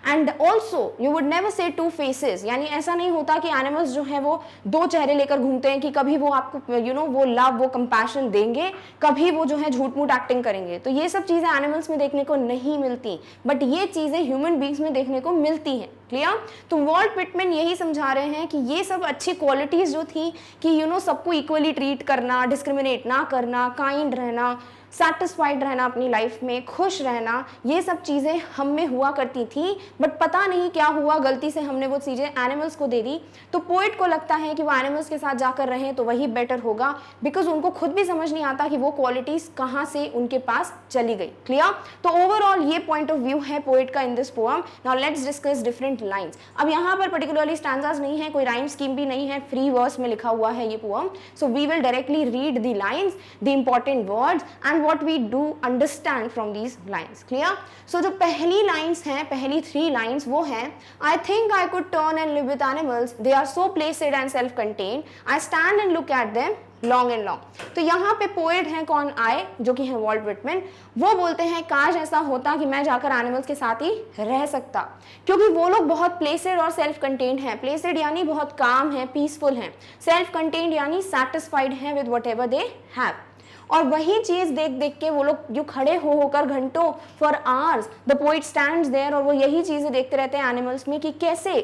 And also you would never say two faces, यानी ऐसा नहीं होता कि एनिमल्स जो है वो दो चेहरे लेकर घूमते हैं कि कभी वो आपको वो लव, वो कंपैशन देंगे, कभी वो जो है झूठ मूठ एक्टिंग करेंगे। तो ये सब चीज़ें एनिमल्स में देखने को नहीं मिलती, बट ये चीज़ें ह्यूमन बींग्स में देखने को मिलती हैं। क्लियर? तो वॉल्ट व्हिटमैन यही समझा रहे हैं कि ये सब अच्छी क्वालिटीज़ जो थी कि सबको इक्वली ट्रीट करना, डिस्क्रिमिनेट ना करना, काइंड रहना, सेटिस्फाइड रहना अपनी लाइफ में, खुश रहना, ये सब चीज़ें हम में हुआ करती थी, बट पता नहीं क्या हुआ, गलती से हमने वो चीज़ें एनिमल्स को दे दी। तो पोएट को लगता है कि वो एनिमल्स के साथ जाकर रहें तो वही बेटर होगा, बिकॉज उनको खुद भी समझ नहीं आता कि वो क्वालिटीज़ कहाँ से उनके पास चली गई। क्लियर? तो ओवरऑल ये पॉइंट ऑफ व्यू है पोएट का in this poem. Now let's discuss different lines. अब यहाँ पर पर्टिकुलरली स्टैंजास नहीं है, कोई राइम स्कीम भी नहीं है, फ्री वर्स में लिखा हुआ है ये poem. So we will directly read the lines, the important words and what we do understand from these lines. Clear? So जो पहली lines हैं, पहली 3 lines वो हैं I think I could turn and live with animals. They are so placid and self-contained. I stand and look at them long and long. तो यहाँ पे poet हैं कौन? आए, जो कि है वॉल्ट व्हिटमैन। वो बोलते हैं काश ऐसा होता कि मैं जाकर एनिमल्स के साथ ही रह सकता, क्योंकि वो लोग बहुत प्लेसेड और सेल्फ कंटेन्ड हैं। प्लेसेड यानी बहुत काम है, पीसफुल हैं। सेल्फ कंटेन्ड यानी सेटिस्फाइड हैं with what ever they have. और वही चीज देख देख के वो लोग जो खड़े हो होकर घंटों for hours the poet stands there, और वो यही चीजें देखते रहते हैं एनिमल्स में कि कैसे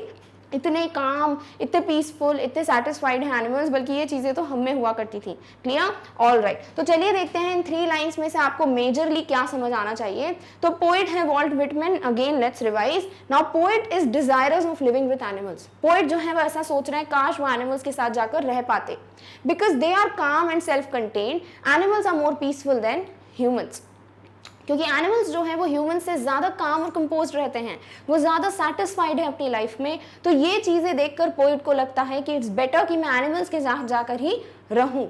इतने काम, इतने पीसफुल, इतने सेटिस्फाइड हैं एनिमल्स, बल्कि ये चीज़ें तो हम में हुआ करती थी। क्लियर? All right. तो चलिए देखते हैं इन 3 लाइन्स में से आपको मेजरली क्या समझ आना चाहिए। तो पोएट है Walt Whitman. Again let's revise. Now poet is desirous of living with animals. Poet जो है वो ऐसा सोच रहे हैं काश वो एनिमल्स के साथ जाकर रह पाते, because they are calm and self contained. Animals are more peaceful than humans, क्योंकि एनिमल्स जो है वो ह्यूमन से ज़्यादा काम और कंपोज रहते हैं, वो ज़्यादा सेटिस्फाइड है अपनी लाइफ में। तो ये चीज़ें देखकर पोएट को लगता है कि इट्स बेटर कि मैं एनिमल्स के साथ जाकर ही रहूं।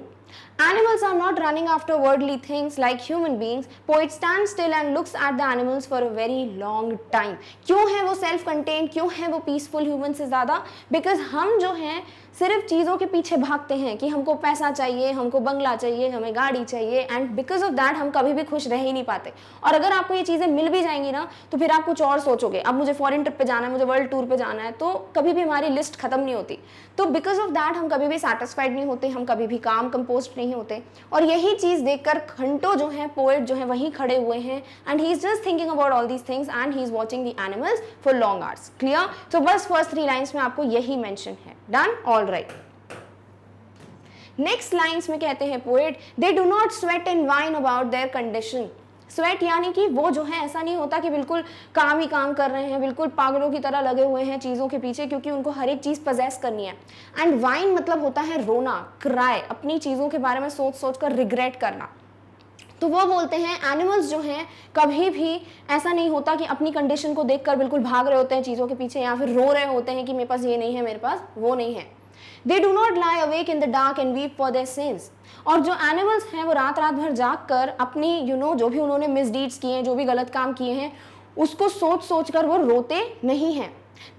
Animals are not running after worldly things like human beings. Poet stands still and looks at the animals for a very long time. क्यों है वो सेल्फ कंटेन्ड, क्यों है वो पीसफुल ह्यूमन से ज़्यादा? बिकॉज हम जो हैं सिर्फ चीज़ों के पीछे भागते हैं कि हमको पैसा चाहिए, हमको बंगला चाहिए, हमें गाड़ी चाहिए, एंड बिकॉज ऑफ दैट हम कभी भी खुश रह ही नहीं पाते। और अगर आपको ये चीज़ें मिल भी जाएंगी ना तो फिर आप कुछ और सोचोगे, अब मुझे फॉरेन ट्रिप पे जाना है, मुझे वर्ल्ड टूर पे जाना है, तो कभी भी हमारी लिस्ट खत्म नहीं होती। तो बिकॉज ऑफ दैट हम कभी भी सेटिस्फाइड नहीं होते, हम कभी भी काम कंपोज नहीं होते। और यही चीज़ देखकर घंटों जो है पोएट जो है वहीं खड़े हुए हैं, and he is just thinking about all these things and he is watching the animals for long hours. Clear? तो बस फर्स्ट 3 लाइन्स में आपको यही मेंशन है। Done? All right. Next lines में कहते हैं poet, they do not sweat and wine about their condition. Sweat यानी कि वो जो है ऐसा नहीं होता कि बिल्कुल काम ही काम कर रहे हैं, बिल्कुल पागलों की तरह लगे हुए हैं चीज़ों के पीछे, क्योंकि उनको हर एक चीज़ पजेस करनी है। एंड वाइन मतलब होता है रोना, क्राई, अपनी चीज़ों के बारे में सोच सोच कर रिग्रेट करना। तो वो बोलते हैं एनिमल्स जो हैं कभी भी ऐसा नहीं होता कि अपनी कंडीशन को देखकर बिल्कुल भाग रहे होते हैं चीज़ों के पीछे, या फिर रो रहे होते हैं कि मेरे पास ये नहीं है, मेरे पास वो नहीं है। They do not lie awake in the dark and weep for their sins. और जो एनिमल्स हैं वो रात रात भर जाग कर अपनी जो भी उन्होंने मिसडीड्स किए हैं, जो भी गलत काम किए हैं, उसको सोच सोच कर वो रोते नहीं हैं।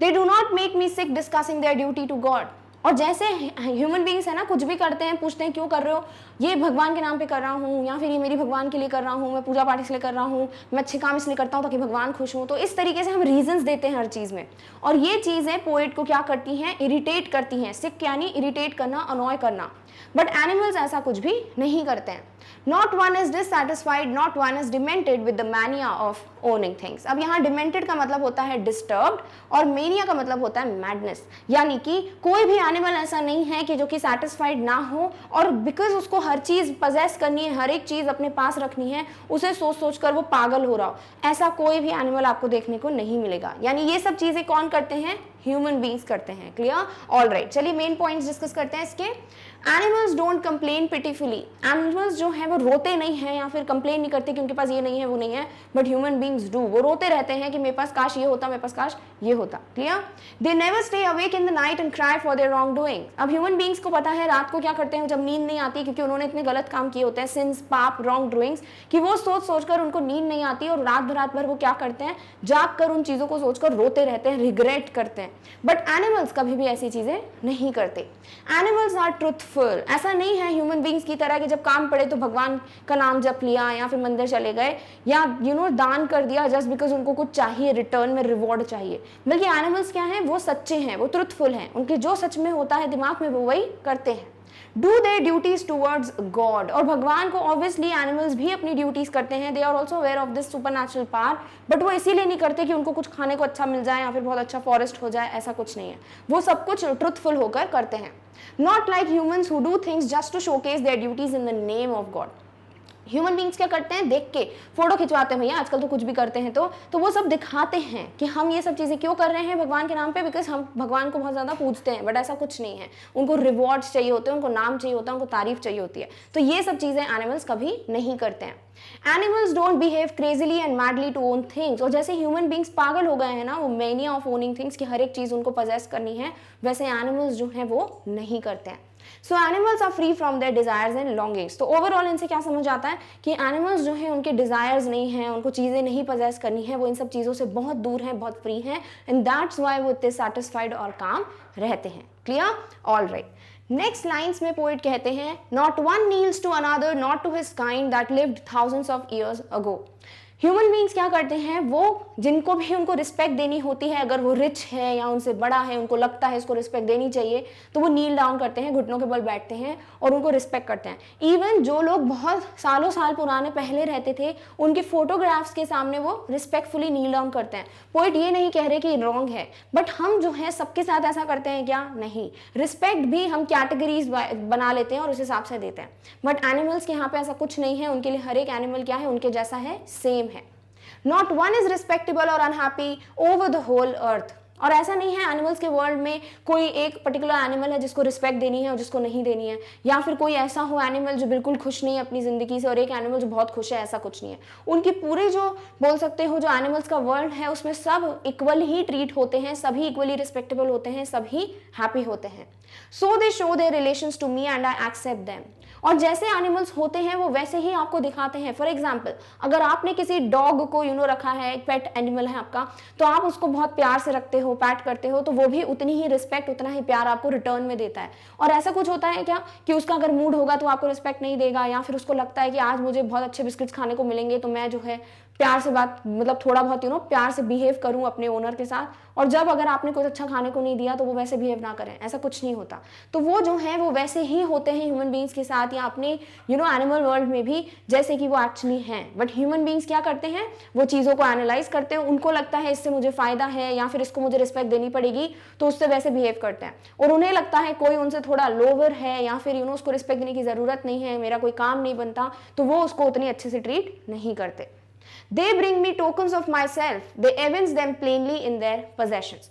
They do not make me sick discussing their duty to God. और जैसे ह्यूमन बींग्स है ना, कुछ भी करते हैं, पूछते हैं क्यों कर रहे हो, ये भगवान के नाम पे कर रहा हूँ, या फिर ये मेरी भगवान के लिए कर रहा हूँ, मैं पूजा पाठ इसलिए कर रहा हूँ, मैं अच्छे काम इसलिए करता हूँ ताकि भगवान खुश हो। तो इस तरीके से हम रीजंस देते हैं हर चीज़ में, और ये चीज़ें पोएट को क्या करती हैं, इरिटेट करती हैं। सिक यानी इरिटेट करना, अनॉय करना। बट एनिमल्स ऐसा कुछ भी नहीं करते हैं। Not one is dissatisfied, not one is demented with the mania of owning things. अब यहाँ demented का मतलब होता है disturbed, और mania का मतलब होता है madness। यानी कि कोई भी एनिमल ऐसा नहीं है कि जो कि satisfied ना हो, और बिकॉज उसको हर चीज़ possess करनी है, हर एक चीज़ अपने पास रखनी है, उसे सोच सोच कर वो पागल हो रहा हो। ऐसा कोई भी एनिमल आपको देखने को नहीं मिलेगा। यानी ये सब चीज़ें कौन करते हैं? ह्यूमन बींग्स करते हैं। क्लियर? ऑल राइट, चलिए मेन पॉइंट्स डिस्कस करते हैं इसके। Animals don't complain pitifully. Animals जो है वो रोते नहीं है या फिर कंप्लेन नहीं करते कि उनके पास ये नहीं है वो नहीं है, बट ह्यूमन बींग्स डू, वो रोते रहते हैं कि मेरे पास काश ये होता, मेरे पास काश ये होता। Clear? They never stay awake in the night and cry for their wrong doing. अब ह्यूमन बींग्स को पता है रात को क्या करते हैं जब नींद नहीं आती, क्योंकि उन्होंने इतने गलत काम किए होते हैं, सिंस, पाप, रॉन्ग डूइंग्स, कि वो सोच सोचकर उनको नींद नहीं आती और रात भर वो क्या करते हैं, जाग कर उन चीजों को सोचकर रोते रहते हैं, रिग्रेट करते हैं। बट एनिमल्स कभी भी ऐसी चीजें नहीं करते। Animals are truthful. ऐसा नहीं है ह्यूमन बींग्स की तरह कि जब काम पड़े तो भगवान का नाम जप लिया या फिर मंदिर चले गए या दान कर दिया जस्ट बिकॉज उनको कुछ चाहिए, रिटर्न में रिवॉर्ड चाहिए। बल्कि एनिमल्स क्या हैं, वो सच्चे हैं, वो ट्रुथफुल हैं, उनके जो सच में होता है दिमाग में वो वही करते हैं। Do their duties towards God. और भगवान को ऑब्वियसली एनिमल्स भी अपनी ड्यूटीज करते हैं, they are also aware of this supernatural power, but वो इसीलिए नहीं करते कि उनको कुछ खाने को अच्छा मिल जाए या फिर बहुत अच्छा फॉरेस्ट हो जाए, ऐसा कुछ नहीं है, वो सब कुछ ट्रुथफुल होकर करते हैं। Not like humans who do things just to showcase their duties in the name of God. Human beings क्या करते हैं, देख के फोटो खिंचवाते हैं, भैया आजकल तो कुछ भी करते हैं तो वो सब दिखाते हैं कि हम ये सब चीजें क्यों कर रहे हैं भगवान के नाम पे, बिकॉज हम भगवान को बहुत ज्यादा पूजते हैं। बट ऐसा कुछ नहीं है, उनको रिवॉर्ड्स चाहिए होते हैं, उनको नाम चाहिए होता है, उनको तारीफ चाहिए होती है। तो ये सब चीजें एनिमल्स कभी नहीं करते हैं। Animals don't behave crazily and madly to own things. और जैसे ह्यूमन बींग्स पागल हो गए हैं ना, वो मैनिया ऑफ ओनिंग थिंग्स, की हर एक चीज उनको पजेस करनी है, वैसे एनिमल्स जो हैं वो नहीं करते हैं। So animals are free from their desires and longings. तो ओवरऑल इनसे क्या समझ आता है कि एनिमल्स जो है उनके डिजायर्स नहीं है, उनको चीजें नहीं पजेस करनी है, वो इन सब चीजों से बहुत दूर हैं, बहुत फ्री हैं, एंड दैट्स व्हाई वो इतने सैटिस्फाइड और काम रहते हैं। Clear? All right, next lines में पोएट कहते हैं, not one kneels to another not to his kind that lived thousands of years ago. Human beings क्या करते हैं, वो जिनको भी उनको रिस्पेक्ट देनी होती है, अगर वो रिच है या उनसे बड़ा है, उनको लगता है इसको रिस्पेक्ट देनी चाहिए, तो वो नील डाउन करते हैं, घुटनों के बल बैठते हैं और उनको रिस्पेक्ट करते हैं। इवन जो लोग बहुत सालों साल पुराने पहले रहते थे, उनके फोटोग्राफ्स के सामने वो रिस्पेक्टफुली नील डाउन करते हैं। पोइट ये नहीं कह रहे कि रॉन्ग है, बट हम जो है सबके साथ ऐसा करते हैं क्या? नहीं। रिस्पेक्ट भी हम कैटेगरीज बना लेते हैं और उस हिसाब से देते हैं, बट एनिमल्स के यहाँ पे ऐसा कुछ नहीं है। उनके लिए हर एक एनिमल क्या है, उनके जैसा है, सेम है। Not one is respectable or unhappy over the whole earth। और ऐसा नहीं है एनिमल्स के वर्ल्ड में कोई एक पर्टिकुलर एनिमल है जिसको रिस्पेक्ट देनी है और जिसको नहीं देनी है, या फिर कोई ऐसा हो एनिमल जो बिल्कुल खुश नहीं है अपनी जिंदगी से और एक एनिमल जो बहुत खुश है, ऐसा कुछ नहीं है। उनकी पूरे जो बोल सकते हो जो एनिमल्स का वर्ल्ड है उसमें सब इक्वल ही ट्रीट होते हैं, सभी इक्वली रिस्पेक्टेबल होते हैं, सभी हैप्पी होते हैं। So they show their relations to me and I accept them. और जैसे एनिमल्स होते हैं वो वैसे ही आपको दिखाते हैं। फॉर एग्जाम्पल, अगर आपने किसी डॉग को रखा है, एक पेट एनिमल है आपका, तो आप उसको बहुत प्यार से रखते हो, पैट करते हो, तो वो भी उतनी ही रिस्पेक्ट, उतना ही प्यार आपको रिटर्न में देता है। और ऐसा कुछ होता है क्या कि उसका अगर मूड होगा तो आपको रिस्पेक्ट नहीं देगा, या फिर उसको लगता है कि आज मुझे बहुत अच्छे बिस्किट्स खाने को मिलेंगे तो मैं जो है प्यार से बात मतलब थोड़ा बहुत प्यार से बिहेव करूं अपने ओनर के साथ, और जब अगर आपने कुछ अच्छा खाने को नहीं दिया तो वो वैसे बिहेव ना करें, ऐसा कुछ नहीं होता। तो वो जो है वो वैसे ही होते हैं ह्यूमन बींग्स के साथ या अपने एनिमल वर्ल्ड में भी जैसे कि वो एक्चुअली हैं। बट ह्यूमन बींग्स क्या करते हैं, वो चीज़ों को एनालाइज करते हैं, उनको लगता है इससे मुझे फायदा है या फिर इसको मुझे रिस्पेक्ट देनी पड़ेगी, तो उससे वैसे बिहेव करते हैं। और उन्हें लगता है कोई उनसे थोड़ा लोअर है या फिर उसको रिस्पेक्ट देने की जरूरत नहीं है, मेरा कोई काम नहीं बनता, तो वो उसको उतनी अच्छे से ट्रीट नहीं करते। They bring me tokens of myself, they evince them plainly in their possessions।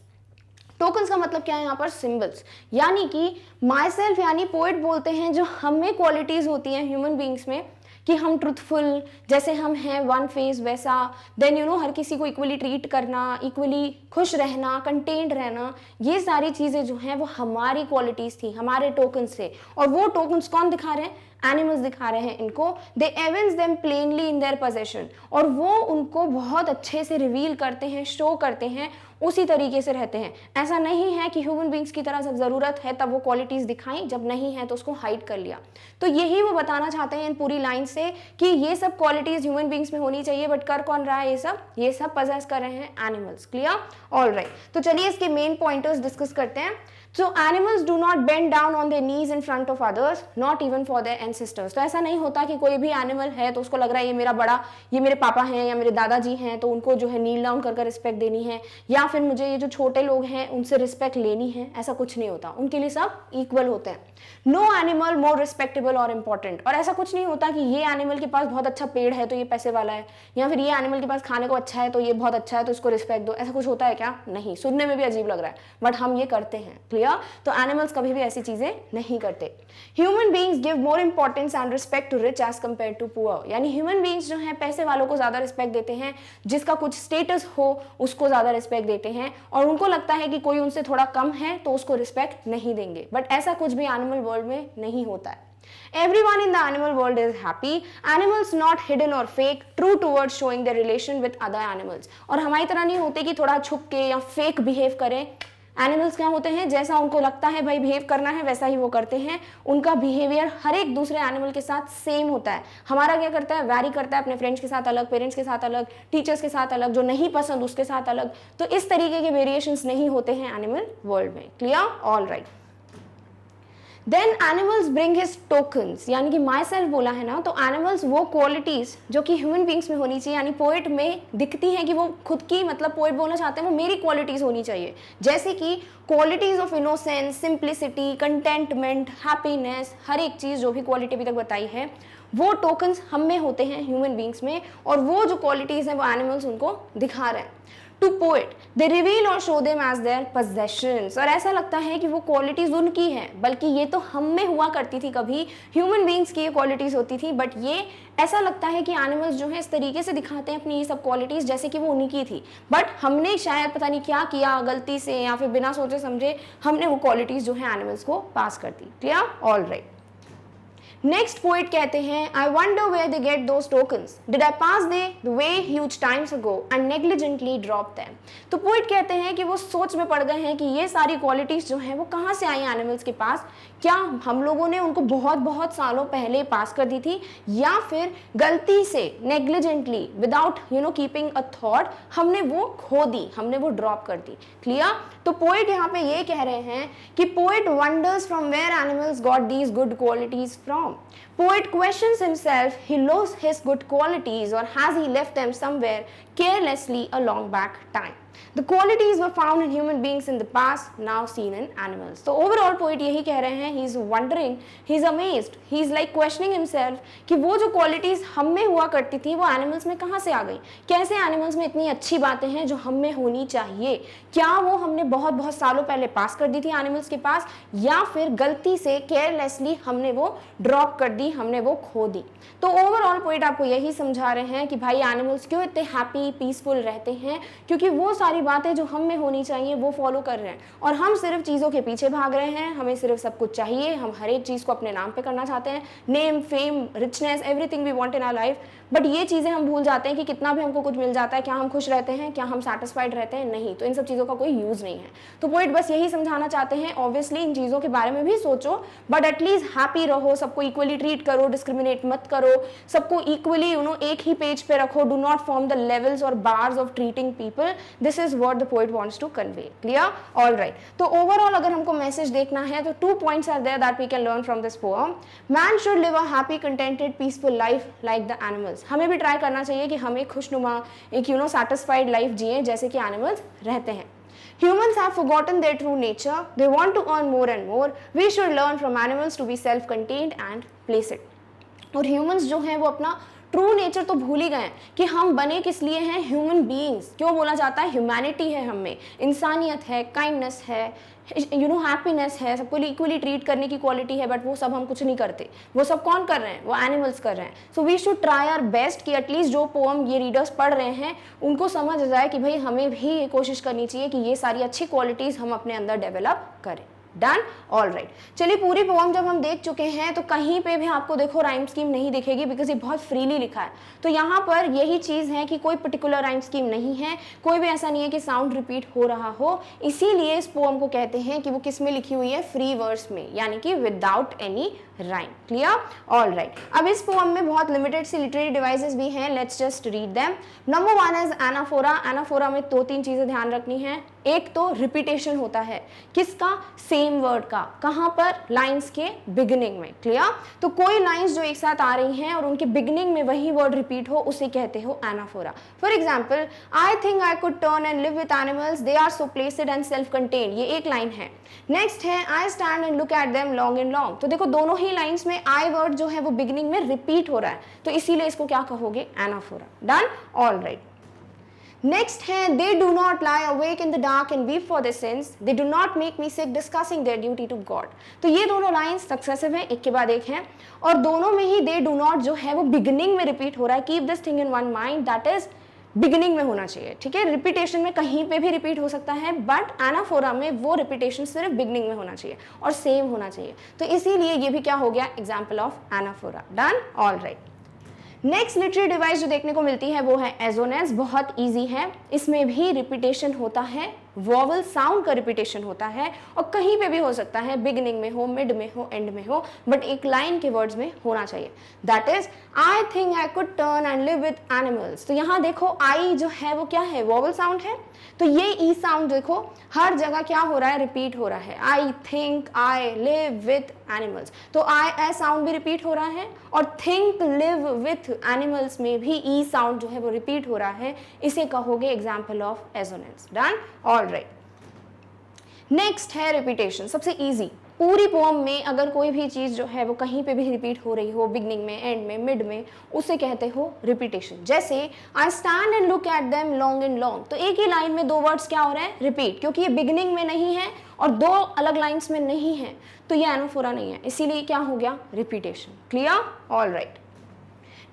Tokens का मतलब क्या है यहाँ पर? सिंबल्स, यानी कि माई सेल्फ, यानी पोएट बोलते हैं जो हमें क्वालिटीज होती हैं ह्यूमन बींग्स में कि हम ट्रुथफुल, जैसे हम हैं वन फेस वैसा, देन हर किसी को इक्वली ट्रीट करना, इक्वली खुश रहना, कंटेंट रहना, ये सारी चीज़ें जो हैं वो हमारी क्वालिटीज़ थी, हमारे टोकन्स थे। और वो टोकन्स कौन दिखा रहे हैं? एनिमल्स दिखा रहे हैं इनको। They evince them plainly in their possession, और वो उनको बहुत अच्छे से रिवील करते हैं, शो करते हैं, उसी तरीके से रहते हैं। ऐसा नहीं है कि ह्यूमन बींग्स की तरह जब ज़रूरत है तब वो क्वालिटीज़ दिखाएं, जब नहीं है तो उसको हाइड कर लिया। तो यही वो बताना चाहते हैं इन पूरी लाइन से कि ये सब क्वालिटीज़ ह्यूमन बींग्स में होनी चाहिए, बट कर कौन रहा है ये सब पजेस कर रहे हैं एनिमल्स। क्लियर? ऑल राइट, तो चलिए इसके मेन पॉइंटर्स डिस्कस करते हैं। So animals do not bend down on their knees in front of others, not even for their ancestors. तो ऐसा नहीं होता कि कोई भी एनिमल है तो उसको लग रहा है ये मेरा बड़ा, ये मेरे पापा हैं या मेरे दादाजी हैं तो उनको जो है नील डाउन कर रिस्पेक्ट देनी है, या फिर मुझे ये जो छोटे लोग हैं उनसे रिस्पेक्ट लेनी है, ऐसा कुछ नहीं होता. उनके लिए सब इक्वल होते हैं. नो एनिमल मोर रिस्पेक्टेबल और इंपॉर्टेंट. और ऐसा कुछ नहीं होता कि ये एनिमल के पास बहुत अच्छा पेड़ है तो ये पैसे वाला है, या फिर ये एनिमल के पास खाने को अच्छा है तो ये बहुत अच्छा है तो इसको रिस्पेक्ट दो. ऐसा कुछ होता है क्या? नहीं. सुनने में भी अजीब लग रहा है बट हम ये करते हैं. क्लियर? तो एनिमल्स कभी भी ऐसी चीजें नहीं करते. Human beings give more importance and respect to rich as compare to poor. यानी ह्यूमन बीइंग्स जो हैं पैसे वालों को ज्यादा रिस्पेक्ट देते हैं, जिसका कुछ स्टेटस हो उसको ज्यादा रिस्पेक्ट देते हैं, और उनको लगता है कि कोई उनसे थोड़ा कम है तो उसको रिस्पेक्ट नहीं देंगे. बट ऐसा कुछ भी एनिमल वर्ल्ड में नहीं होता है. Everyone in the animal world is happy. Animals not hidden or fake, true towards showing their relation with other animals. और हमारी तरह नहीं होते कि थोड़ा छुप के या फेक बिहेव करें. एनिमल्स क्या होते हैं, जैसा उनको लगता है भाई बिहेव करना है वैसा ही वो करते हैं. उनका बिहेवियर हर एक दूसरे एनिमल के साथ सेम होता है. हमारा क्या करता है, वैरी करता है, अपने फ्रेंड्स के साथ अलग, पेरेंट्स के साथ अलग, टीचर्स के साथ अलग, जो नहीं पसंद उसके साथ अलग. तो इस तरीके के वेरिएशंस नहीं होते हैं एनिमल वर्ल्ड में. Clear? All right. Then animals bring his tokens, यानी कि माई सेल्फ बोला है ना, तो एनिमल्स वो क्वालिटीज जो कि ह्यूमन बींग्स में होनी चाहिए, यानी पोएट में दिखती हैं कि वो खुद की, मतलब पोएट बोलना चाहते हैं वो मेरी क्वालिटीज होनी चाहिए, जैसे कि qualities of innocence, simplicity, contentment, happiness, हर एक चीज़ जो भी क्वालिटी अभी तक बताई है वो टोकन्स हम में होते हैं ह्यूमन बींग्स में, और वो जो क्वालिटीज़ हैं वो एनिमल्स उनको दिखा रहे हैं. टू पोएट दे रिवील और show them as their possessions. और ऐसा लगता है कि वो क्वालिटीज उनकी हैं, बल्कि ये तो हम में हुआ करती थी, कभी ह्यूमन बींग्स की ये क्वालिटीज होती थी, बट ये ऐसा लगता है कि एनिमल्स जो है इस तरीके से दिखाते हैं अपनी ये सब क्वालिटीज जैसे कि वो उन्हीं की थी, बट हमने शायद पता नहीं क्या किया गलती से या फिर बिना सोचे समझे हमने वो क्वालिटीज जो है एनिमल्स को पास कर दी. Clear? All right. Next poet कहते हैं, I wonder where they get those tokens, did I pass they the way huge times ago and negligently drop them. तो पोइट कहते हैं कि वो सोच में पड़ गए हैं कि ये सारी क्वालिटीज जो हैं वो कहाँ से आई एनिमल्स के पास. क्या हम लोगों ने उनको बहुत बहुत सालों पहले पास कर दी थी, या फिर गलती से negligently without keeping a thought हमने वो खो दी, हमने वो ड्रॉप कर दी. क्लियर? तो पोइट यहाँ पे ये कह रहे हैं कि poet wonders from where animals got these good qualities from. Poet questions himself, he lost his good qualities or has he left them somewhere carelessly a long back time. The qualities were found in human beings in the past, now seen in animals. तो overall poet यही कह रहे हैं, he is wondering, he is amazed, he is like questioning himself कि वो जो qualities हम में हुआ करती थी वो animals में कहाँ से आ गई. कैसे animals में इतनी अच्छी बातें हैं जो हम में होनी चाहिए, क्या वो हमने बहुत बहुत सालों पहले पास कर दी थी animals के पास, या फिर गलती से carelessly हमने वो ड्रॉप कर दी, हमने वो खो दी. तो ओवरऑल पोइट आपको यही समझा रहे हैं कि भाई एनिमल्स क्यों इतने हैप्पी पीसफुल रहते हैं, क्योंकि वो सारी बातें जो हम में होनी चाहिए वो फॉलो कर रहे हैं, और हम सिर्फ चीज़ों के पीछे भाग रहे हैं. हमें सिर्फ सब कुछ चाहिए, हम हर एक चीज़ को अपने नाम पे करना चाहते हैं, name, fame, richness, everything we want in our life. But ये चीज़ें हम भूल जाते हैं कि कितना भी हमको कुछ मिल जाता है, क्या हम खुश रहते हैं, क्या हम सेटिस्फाइड रहते हैं? नहीं. तो इन सब चीज़ों का कोई यूज़ नहीं है. तो पोइट बस यही समझाना चाहते हैं, ऑब्वियसली इन चीज़ों के बारे में भी सोचो, बट एटलीस्ट हैप्पी रहो, सबको इक्वली ट्रीट करो, डिस्क्रिमिनेट मत करो, सबको इक्वली एक ही पेज पे रखो. Do not form the levels और bars of treating people. This is what the poet wants to convey. Clear? All right. तो ओवरऑल अगर हमको मैसेज देखना है तो 2 points are there that we can learn from this poem. Man should live a happy, contented, peaceful life like the animals. हमें भी try करना चाहिए कि हम एक खुशनुमा, एक सेटिस्फाइड लाइफ जिए जैसे कि एनिमल्स रहते हैं. Humans have forgotten their true nature. They want to earn more and more. We should learn from animals to be self-contained and place it. और ह्यूमंस जो हैं वो अपना ट्रू नेचर तो भूल ही गए कि हम बने किस लिए हैं. ह्यूमन बीइंग्स क्यों बोला जाता है, ह्यूमैनिटी है हम में, इंसानियत है, काइंडनेस है, हैप्पीनेस है, सबको इक्वली ट्रीट करने की क्वालिटी है, बट वो सब हम कुछ नहीं करते. वो सब कौन कर रहे हैं? वो एनिमल्स कर रहे हैं. So we should try our best कि एटलीस्ट जो पोएम ये रीडर्स पढ़ रहे हैं उनको समझ जाए कि भाई हमें भी ये कोशिश करनी चाहिए कि ये सारी अच्छी क्वालिटीज़ हम अपने अंदर डेवलप करें. डन? All right. चलिए पूरी पोएम जब हम देख चुके हैं तो कहीं पे भी आपको देखो राइम स्कीम नहीं दिखेगी, बिकॉज ये बहुत फ्रीली लिखा है. तो यहाँ पर यही चीज़ है कि कोई पर्टिकुलर राइम स्कीम नहीं है, कोई भी ऐसा नहीं है कि साउंड रिपीट हो रहा हो. इसीलिए इस पोएम को कहते हैं कि वो किस में लिखी हुई है, फ्री वर्स में, यानी कि without any rhyme. Clear? All right. अब इस पोएम में बहुत लिमिटेड सी लिटरेरी डिवाइसेस भी हैं, let's just read them. Number 1 is anaphora. Anaphora में 2-3 चीजें ध्यान रखनी है। एक तो रिपीटेशन होता है, किसका? सेम वर्ड का। कहां पर? लाइंस के बिगिनिंग में। क्लियर? तो कोई लाइंस जो एक साथ आ रही हैं और उनके बिगिनिंग में वही वर्ड रिपीट हो, उसे कहते हो anaphora. For example, I think I could turn and live with animals, they are so placid and self contained, ये एक लाइन है। नेक्स्ट है I stand and look at them long and long. तो देखो दोनों ही लाइंस में आई word जो है वो बिगिनिंग में रिपीट हो रहा है, तो इसीलिए इसको क्या कहोगे? Anaphora. Done? All right. Next है they do not lie awake in the dark and weep for their sins, they do not make me sick discussing their duty to God. तो ये दोनों लाइंस सक्सेसिव हैं, एक के बाद एक हैं, और दोनों में ही दे डू नॉट जो है वो बिगिनिंग में रिपीट हो रहा है। Keep this thing in one mind, that is beginning में होना चाहिए। ठीक है? रिपीटेशन में कहीं पे भी रिपीट हो सकता है, बट एनाफोरा में वो रिपीटेशन सिर्फ बिगिनिंग में होना चाहिए और सेम होना चाहिए, तो इसीलिए ये भी क्या हो गया? Example of anaphora. Done? All right. Next literary device जो देखने को मिलती है वो है एजोनेस। बहुत इजी है, इसमें भी रिपीटेशन होता है, वॉवल साउंड का रिपीटेशन होता है, और कहीं पे भी हो सकता है, बिगिनिंग में हो, मिड में हो, एंड में हो, बट एक लाइन के वर्ड्स में होना चाहिए। That is I think I could turn and live with animals. तो यहाँ देखो आई जो है वो क्या है? वॉवल साउंड है, तो ये ई साउंड देखो हर जगह क्या हो रहा है? रिपीट हो रहा है। आई think I live with animals, तो आई साउंड भी रिपीट हो रहा है, और थिंक लिव विथ एनिमल्स में भी ई साउंड जो है वो रिपीट हो रहा है, इसे कहोगे example of assonance. Done? All right. Next है रिपीटेशन, सबसे इजी। पूरी पोएम में अगर कोई भी चीज जो है वो कहीं पे भी रिपीट हो रही हो, बिगनिंग में, एंड में, मिड में, उसे कहते हो रिपीटेशन। जैसे आई stand and look at them long and long, तो एक ही लाइन में दो वर्ड्स क्या हो रहे हैं? रिपीट, क्योंकि ये बिगनिंग में नहीं है और दो अलग लाइन्स में नहीं है, तो ये एनाफोरा नहीं है, इसीलिए क्या हो गया? Repetition. Clear? All right.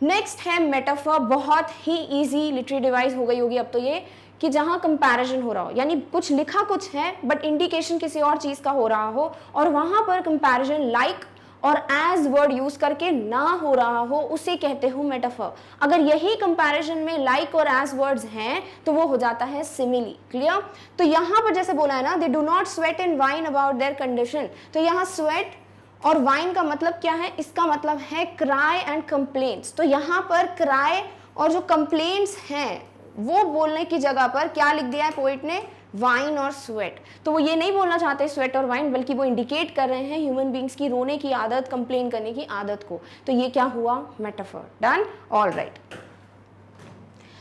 Next है मेटाफर। बहुत ही इजी लिटरेरी डिवाइस हो गई होगी अब तो ये, कि जहां कंपैरिजन हो रहा हो, यानी कुछ लिखा कुछ है बट इंडिकेशन किसी और चीज का हो रहा हो, और वहां पर कंपैरिजन लाइक और एज वर्ड यूज करके ना हो रहा हो, उसे कहते हो मेटाफर। अगर यही कंपैरिजन में लाइक और एज वर्ड्स हैं तो वो हो जाता है सिमिली। क्लियर? तो यहाँ पर जैसे बोला है ना, दे do not sweat and wine about their condition, तो यहाँ स्वेट और वाइन का मतलब क्या है? इसका मतलब है क्राई एंड कंप्लेंट्स। तो यहाँ पर क्राई और जो कंप्लेंट्स हैं वो बोलने की जगह पर क्या लिख दिया है पोइट ने? वाइन और स्वेट। तो वो ये नहीं बोलना चाहते स्वेट और वाइन, बल्कि वो इंडिकेट कर रहे हैं ह्यूमन बींग्स की रोने की आदत, कंप्लेन करने की आदत को, तो ये क्या हुआ? Metaphor. Done? All right.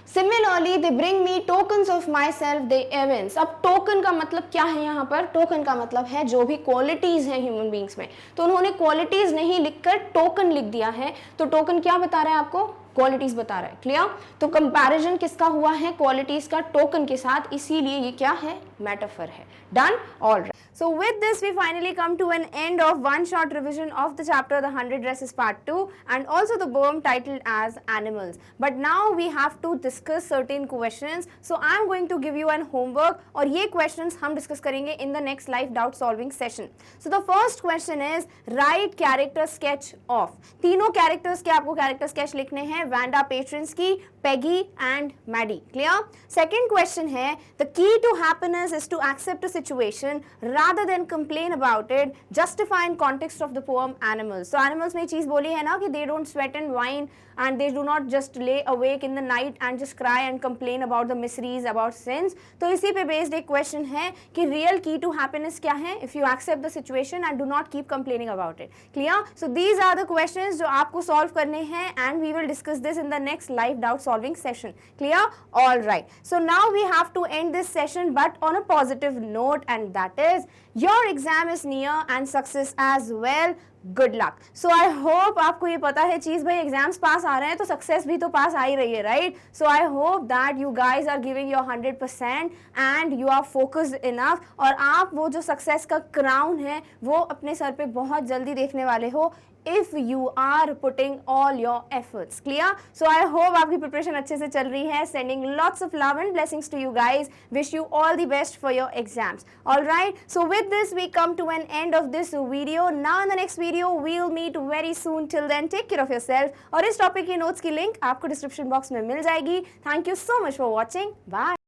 Similarly, they bring me tokens of myself, they evince। अब टोकन का मतलब क्या है यहाँ पर? टोकन का मतलब है जो भी क्वालिटीज हैं ह्यूमन बींग्स में, तो उन्होंने क्वालिटीज नहीं लिखकर टोकन लिख दिया है, तो टोकन क्या बता रहा है आपको? क्वालिटीज बता रहा है। क्लियर? तो कंपैरिजन किसका हुआ है? क्वालिटीज का टोकन के साथ, इसीलिए ये क्या है? मेटाफर है। Done? All right. So with this we finally come to an end of one short revision of the chapter The 100 Dresses Part 2 and also the poem titled as Animals. But now we have to discuss certain questions. So I am going to give you an homework और ये questions हम discuss करेंगे in the next life doubt solving session. So the first question is write character sketch of। तीनों characters के आपको character sketch लिखने हैं, Vanda Patrinsky, Peggy and Maddie। Clear? Second question है the key to happiness is to accept a situation rather than complain about it, justify in context of the poem Animals। So animals में ये चीज बोली है ना कि they don't sweat and whine and they do not just lay awake in the night and just cry and complain about the miseries, about sins। तो इसी पे based एक question है कि real key to happiness क्या है? If you accept the situation and do not keep complaining about it। Clear? So these are the questions जो आपको solve करने हैं and we will discuss this in the next live doubt solving session। Clear? All right। So now we have to end this session but on a positive note, and that is your exam is near and success as well। Good luck. So I hope आपको ये पता है चीज, भाई exams पास आ रहे हैं तो success भी तो पास आ ही रही है, right? So I hope that you guys are giving your 100% and you are focused enough, और आप वो जो सक्सेस का क्राउन है वो अपने सर पे बहुत जल्दी देखने वाले हो if you are putting all your efforts। Clear? So I hope आपकी प्रिपरेशन अच्छे से चल रही है। Sending lots of love and blessings to you guys। Wish you all the best for your exams। All right। So with this we come to an end of this video। Now in the next video we'll meet very soon। Till then take care of yourself। और इस topic की notes की link आपको description box में मिल जाएगी। Thank you so much for watching। Bye।